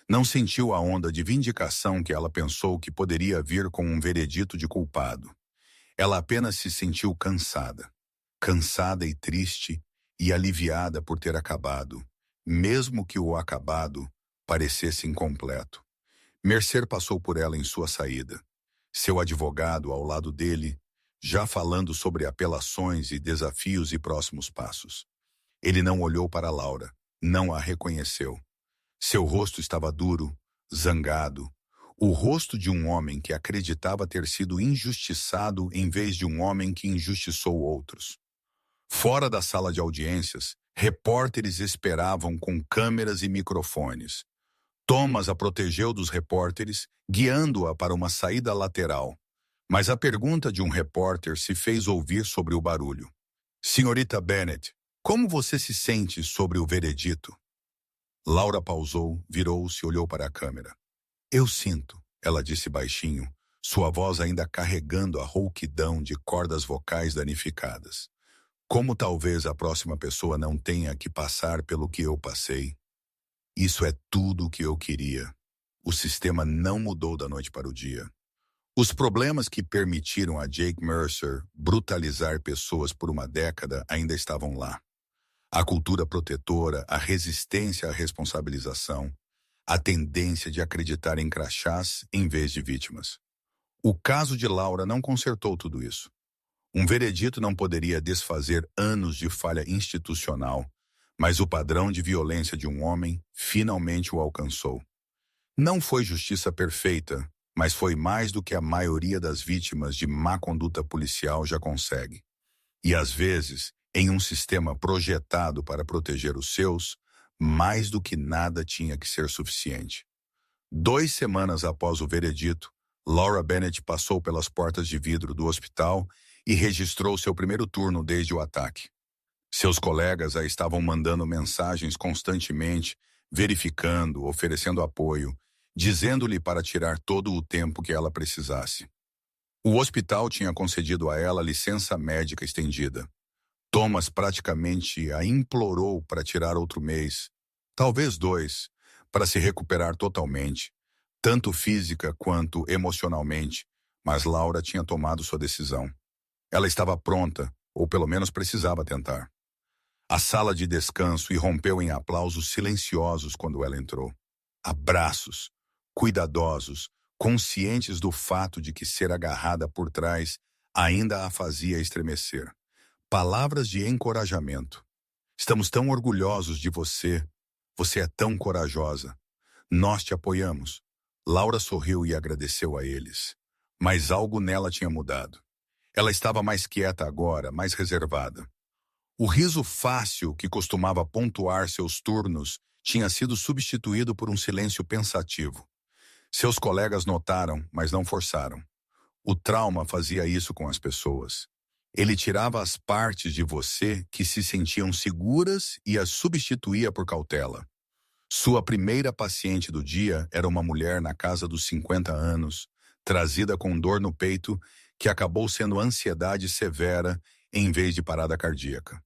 não sentiu a onda de vindicação que ela pensou que poderia vir com um veredito de culpado. Ela apenas se sentiu cansada. Cansada e triste e aliviada por ter acabado, mesmo que o acabado parecesse incompleto. Mercer passou por ela em sua saída. Seu advogado ao lado dele, já falando sobre apelações e desafios e próximos passos. Ele não olhou para Laura, não a reconheceu. Seu rosto estava duro, zangado. O rosto de um homem que acreditava ter sido injustiçado em vez de um homem que injustiçou outros. Fora da sala de audiências, repórteres esperavam com câmeras e microfones. Thomas a protegeu dos repórteres, guiando-a para uma saída lateral. Mas a pergunta de um repórter se fez ouvir sobre o barulho. Senhorita Bennett, como você se sente sobre o veredito? Laura pausou, virou-se e olhou para a câmera. Eu sinto, ela disse baixinho, sua voz ainda carregando a rouquidão de cordas vocais danificadas. Como talvez a próxima pessoa não tenha que passar pelo que eu passei. Isso é tudo o que eu queria. O sistema não mudou da noite para o dia. Os problemas que permitiram a Jake Mercer brutalizar pessoas por uma década ainda estavam lá. A cultura protetora, a resistência à responsabilização, a tendência de acreditar em crachás em vez de vítimas. O caso de Laura não consertou tudo isso. Um veredito não poderia desfazer anos de falha institucional, mas o padrão de violência de um homem finalmente o alcançou. Não foi justiça perfeita, mas foi mais do que a maioria das vítimas de má conduta policial já consegue. E às vezes, em um sistema projetado para proteger os seus, mais do que nada tinha que ser suficiente. 2 semanas após o veredito, Laura Bennett passou pelas portas de vidro do hospital e registrou seu primeiro turno desde o ataque. Seus colegas a estavam mandando mensagens constantemente, verificando, oferecendo apoio, dizendo-lhe para tirar todo o tempo que ela precisasse. O hospital tinha concedido a ela licença médica estendida. Thomas praticamente a implorou para tirar outro mês, talvez 2, para se recuperar totalmente, tanto física quanto emocionalmente, mas Laura tinha tomado sua decisão. Ela estava pronta, ou pelo menos precisava tentar. A sala de descanso irrompeu em aplausos silenciosos quando ela entrou. Abraços, cuidadosos, conscientes do fato de que ser agarrada por trás ainda a fazia estremecer. Palavras de encorajamento. Estamos tão orgulhosos de você. Você é tão corajosa. Nós te apoiamos. Laura sorriu e agradeceu a eles. Mas algo nela tinha mudado. Ela estava mais quieta agora, mais reservada. O riso fácil que costumava pontuar seus turnos tinha sido substituído por um silêncio pensativo. Seus colegas notaram, mas não forçaram. O trauma fazia isso com as pessoas. Ele tirava as partes de você que se sentiam seguras e as substituía por cautela. Sua primeira paciente do dia era uma mulher na casa dos 50 anos, trazida com dor no peito, que acabou sendo ansiedade severa em vez de parada cardíaca.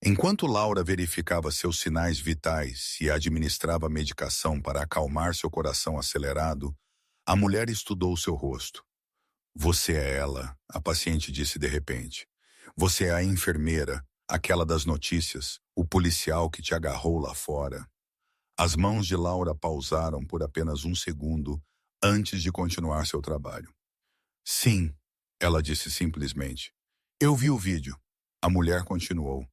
Enquanto Laura verificava seus sinais vitais e administrava medicação para acalmar seu coração acelerado, a mulher estudou seu rosto. Você é ela, a paciente disse de repente. Você é a enfermeira, aquela das notícias, o policial que te agarrou lá fora. As mãos de Laura pausaram por apenas um segundo antes de continuar seu trabalho. Sim, ela disse simplesmente. Eu vi o vídeo. A mulher continuou.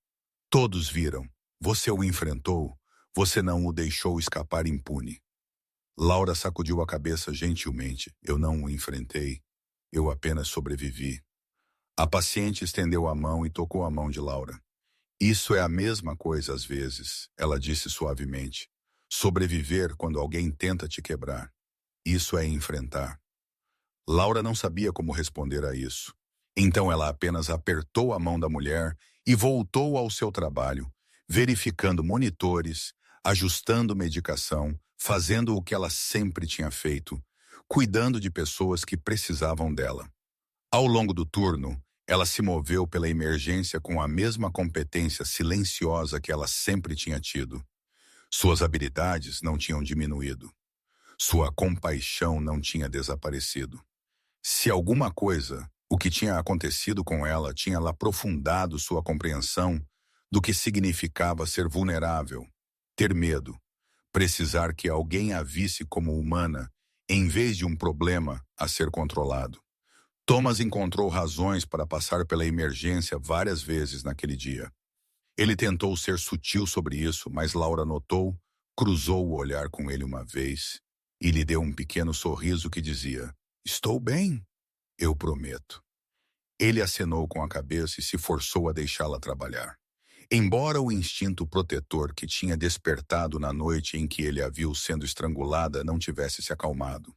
Todos viram. Você o enfrentou. Você não o deixou escapar impune. Laura sacudiu a cabeça gentilmente. Eu não o enfrentei. Eu apenas sobrevivi. A paciente estendeu a mão e tocou a mão de Laura. Isso é a mesma coisa às vezes, ela disse suavemente. Sobreviver quando alguém tenta te quebrar. Isso é enfrentar. Laura não sabia como responder a isso. Então ela apenas apertou a mão da mulher e voltou ao seu trabalho, verificando monitores, ajustando medicação, fazendo o que ela sempre tinha feito, cuidando de pessoas que precisavam dela. Ao longo do turno, ela se moveu pela emergência com a mesma competência silenciosa que ela sempre tinha tido. Suas habilidades não tinham diminuído. Sua compaixão não tinha desaparecido. Se alguma coisa, o que tinha acontecido com ela tinha aprofundado sua compreensão do que significava ser vulnerável, ter medo, precisar que alguém a visse como humana, em vez de um problema a ser controlado. Thomas encontrou razões para passar pela emergência várias vezes naquele dia. Ele tentou ser sutil sobre isso, mas Laura notou, cruzou o olhar com ele uma vez e lhe deu um pequeno sorriso que dizia: "Estou bem, eu prometo." Ele acenou com a cabeça e se forçou a deixá-la trabalhar. Embora o instinto protetor que tinha despertado na noite em que ele a viu sendo estrangulada não tivesse se acalmado.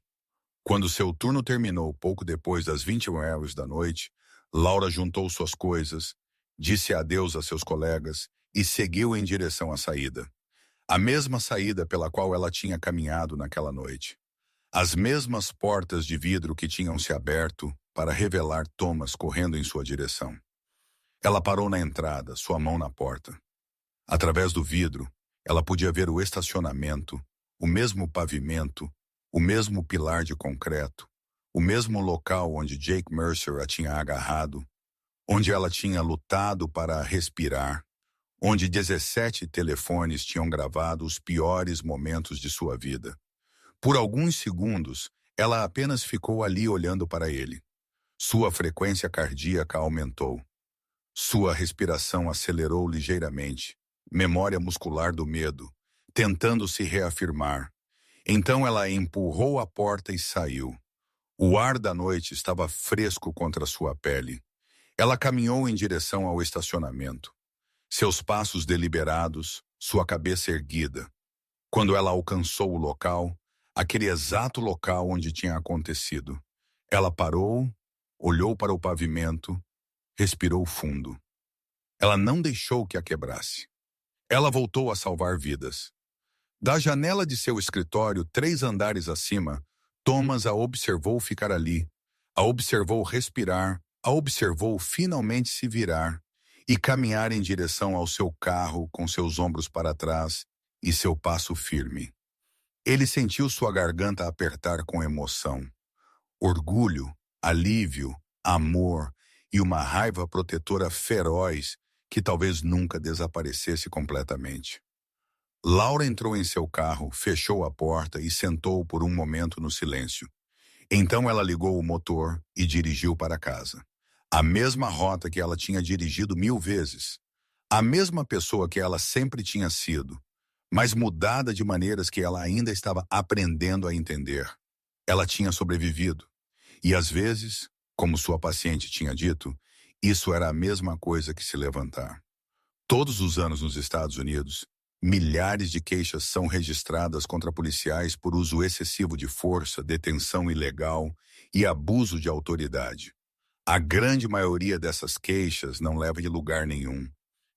Quando seu turno terminou pouco depois das 20 horas da noite, Laura juntou suas coisas, disse adeus a seus colegas e seguiu em direção à saída. A mesma saída pela qual ela tinha caminhado naquela noite. As mesmas portas de vidro que tinham se aberto para revelar Thomas correndo em sua direção. Ela parou na entrada, sua mão na porta. Através do vidro, ela podia ver o estacionamento, o mesmo pavimento, o mesmo pilar de concreto, o mesmo local onde Jake Mercer a tinha agarrado, onde ela tinha lutado para respirar, onde 17 telefones tinham gravado os piores momentos de sua vida. Por alguns segundos, ela apenas ficou ali olhando para ele. Sua frequência cardíaca aumentou. Sua respiração acelerou ligeiramente. Memória muscular do medo, tentando se reafirmar. Então ela empurrou a porta e saiu. O ar da noite estava fresco contra sua pele. Ela caminhou em direção ao estacionamento. Seus passos deliberados, sua cabeça erguida. Quando ela alcançou o local, aquele exato local onde tinha acontecido, ela parou, olhou para o pavimento, respirou fundo. Ela não deixou que a quebrasse. Ela voltou a salvar vidas. Da janela de seu escritório, 3 andares acima, Thomas a observou ficar ali, a observou respirar, a observou finalmente se virar e caminhar em direção ao seu carro com seus ombros para trás e seu passo firme. Ele sentiu sua garganta apertar com emoção. Orgulho, alívio, amor e uma raiva protetora feroz que talvez nunca desaparecesse completamente. Laura entrou em seu carro, fechou a porta e sentou por um momento no silêncio. Então ela ligou o motor e dirigiu para casa. A mesma rota que ela tinha dirigido 1000 vezes. A mesma pessoa que ela sempre tinha sido, mas mudada de maneiras que ela ainda estava aprendendo a entender. Ela tinha sobrevivido. E às vezes, como sua paciente tinha dito, isso era a mesma coisa que se levantar. Todos os anos nos Estados Unidos, milhares de queixas são registradas contra policiais por uso excessivo de força, detenção ilegal e abuso de autoridade. A grande maioria dessas queixas não leva de lugar nenhum.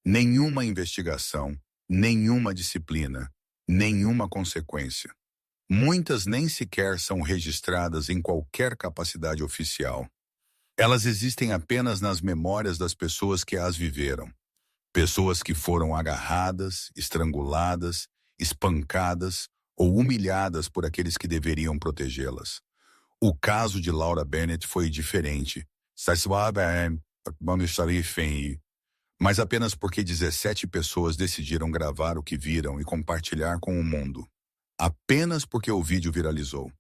Nenhuma investigação, nenhuma disciplina, nenhuma consequência. Muitas nem sequer são registradas em qualquer capacidade oficial. Elas existem apenas nas memórias das pessoas que as viveram. Pessoas que foram agarradas, estranguladas, espancadas ou humilhadas por aqueles que deveriam protegê-las. O caso de Laura Bennett foi diferente. Mas apenas porque 17 pessoas decidiram gravar o que viram e compartilhar com o mundo. Apenas porque o vídeo viralizou.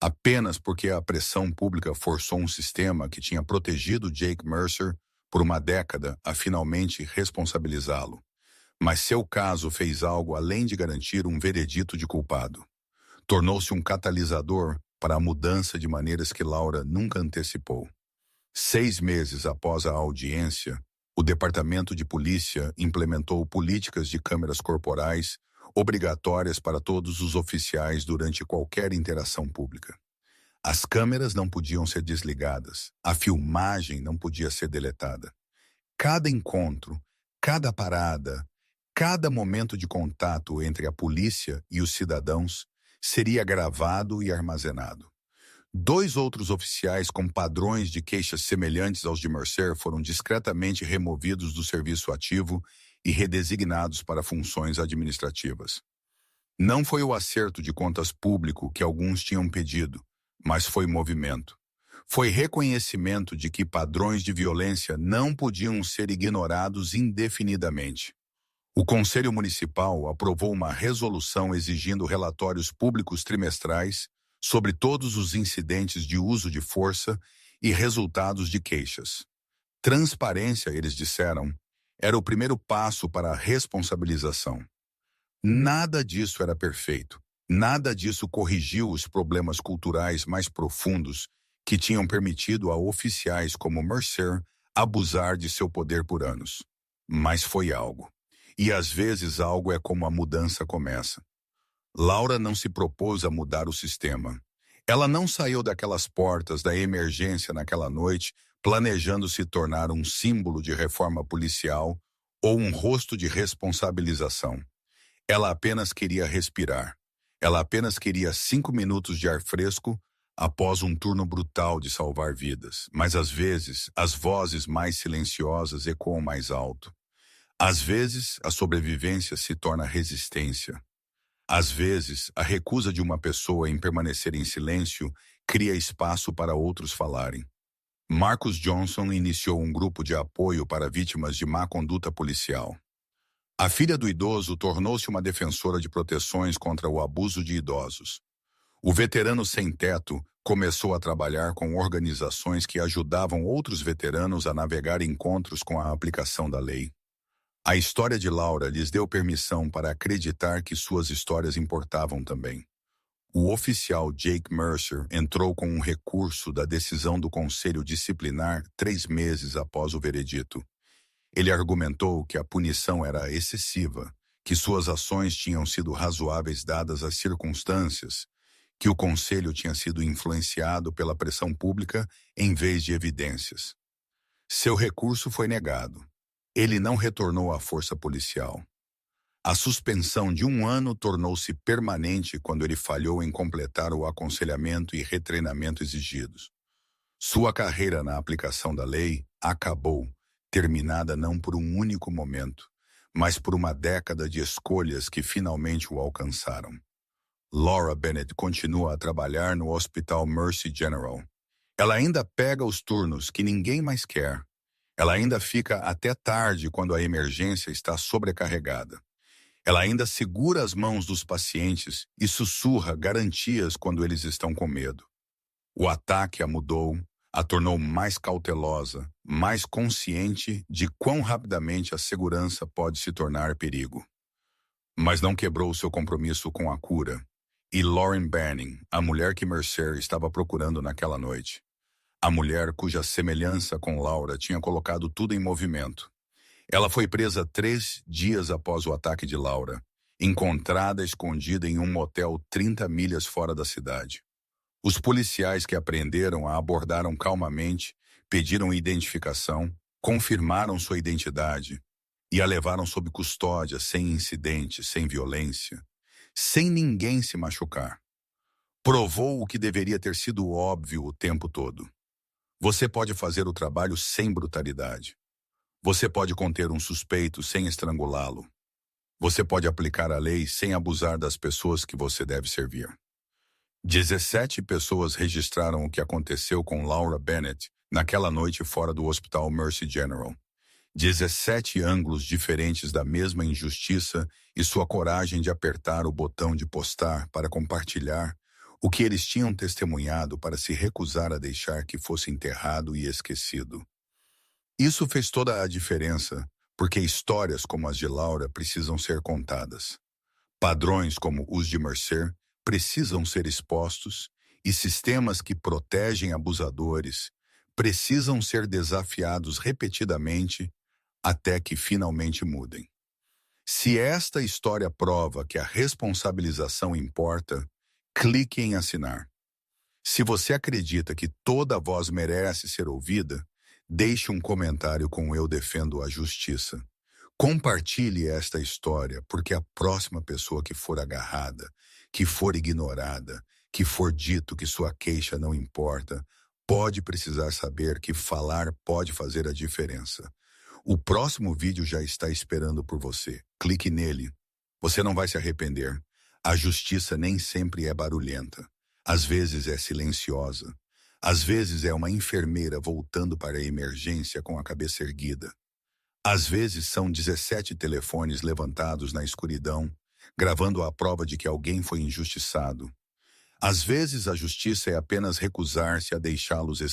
apenas porque a pressão pública forçou um sistema que tinha protegido Jake Mercer por uma década a finalmente responsabilizá-lo. Mas seu caso fez algo além de garantir um veredito de culpado. Tornou-se um catalisador para a mudança de maneiras que Laura nunca antecipou. 6 meses após a audiência, o Departamento de Polícia implementou políticas de câmeras corporais obrigatórias para todos os oficiais durante qualquer interação pública. As câmeras não podiam ser desligadas, a filmagem não podia ser deletada. Cada encontro, cada parada, cada momento de contato entre a polícia e os cidadãos seria gravado e armazenado. 2 outros oficiais com padrões de queixas semelhantes aos de Mercer foram discretamente removidos do serviço ativo e redesignados para funções administrativas. Não foi o acerto de contas público que alguns tinham pedido, mas foi movimento. Foi reconhecimento de que padrões de violência não podiam ser ignorados indefinidamente. O Conselho Municipal aprovou uma resolução exigindo relatórios públicos trimestrais sobre todos os incidentes de uso de força e resultados de queixas. Transparência, eles disseram, era o primeiro passo para a responsabilização. Nada disso era perfeito. Nada disso corrigiu os problemas culturais mais profundos que tinham permitido a oficiais como Mercer abusar de seu poder por anos. Mas foi algo. E às vezes algo é como a mudança começa. Laura não se propôs a mudar o sistema. Ela não saiu daquelas portas da emergência naquela noite planejando se tornar um símbolo de reforma policial ou um rosto de responsabilização. Ela apenas queria respirar. Ela apenas queria 5 minutos de ar fresco após um turno brutal de salvar vidas. Mas às vezes, as vozes mais silenciosas ecoam mais alto. Às vezes, a sobrevivência se torna resistência. Às vezes, a recusa de uma pessoa em permanecer em silêncio cria espaço para outros falarem. Marcus Johnson iniciou um grupo de apoio para vítimas de má conduta policial. A filha do idoso tornou-se uma defensora de proteções contra o abuso de idosos. O veterano sem-teto começou a trabalhar com organizações que ajudavam outros veteranos a navegar encontros com a aplicação da lei. A história de Laura lhes deu permissão para acreditar que suas histórias importavam também. O oficial Jake Mercer entrou com um recurso da decisão do Conselho Disciplinar 3 meses após o veredito. Ele argumentou que a punição era excessiva, que suas ações tinham sido razoáveis dadas as circunstâncias, que o Conselho tinha sido influenciado pela pressão pública em vez de evidências. Seu recurso foi negado. Ele não retornou à força policial. A suspensão de 1 ano tornou-se permanente quando ele falhou em completar o aconselhamento e retreinamento exigidos. Sua carreira na aplicação da lei acabou, terminada não por um único momento, mas por uma década de escolhas que finalmente o alcançaram. Laura Bennett continua a trabalhar no Hospital Mercy General. Ela ainda pega os turnos que ninguém mais quer. Ela ainda fica até tarde quando a emergência está sobrecarregada. Ela ainda segura as mãos dos pacientes e sussurra garantias quando eles estão com medo. O ataque a mudou, a tornou mais cautelosa, mais consciente de quão rapidamente a segurança pode se tornar perigo. Mas não quebrou seu compromisso com a cura. E Lauren Banning, a mulher que Mercer estava procurando naquela noite. A mulher cuja semelhança com Laura tinha colocado tudo em movimento. Ela foi presa 3 dias após o ataque de Laura, encontrada escondida em um motel 30 milhas fora da cidade. Os policiais que a prenderam a abordaram calmamente, pediram identificação, confirmaram sua identidade e a levaram sob custódia sem incidente, sem violência, sem ninguém se machucar. Provou o que deveria ter sido óbvio o tempo todo. Você pode fazer o trabalho sem brutalidade. Você pode conter um suspeito sem estrangulá-lo. Você pode aplicar a lei sem abusar das pessoas que você deve servir. 17 pessoas registraram o que aconteceu com Laura Bennett naquela noite fora do Hospital Mercy General. 17 ângulos diferentes da mesma injustiça e sua coragem de apertar o botão de postar para compartilhar o que eles tinham testemunhado para se recusar a deixar que fosse enterrado e esquecido. Isso fez toda a diferença, porque histórias como as de Laura precisam ser contadas. Padrões como os de Mercer precisam ser expostos e sistemas que protegem abusadores precisam ser desafiados repetidamente até que finalmente mudem. Se esta história prova que a responsabilização importa, clique em assinar. Se você acredita que toda voz merece ser ouvida, deixe um comentário com "Eu defendo a justiça". Compartilhe esta história, porque a próxima pessoa que for agarrada, que for ignorada, que for dito que sua queixa não importa, pode precisar saber que falar pode fazer a diferença. O próximo vídeo já está esperando por você. Clique nele. Você não vai se arrepender. A justiça nem sempre é barulhenta. Às vezes é silenciosa. Às vezes é uma enfermeira voltando para a emergência com a cabeça erguida. Às vezes são 17 telefones levantados na escuridão, gravando a prova de que alguém foi injustiçado. Às vezes a justiça é apenas recusar-se a deixá-los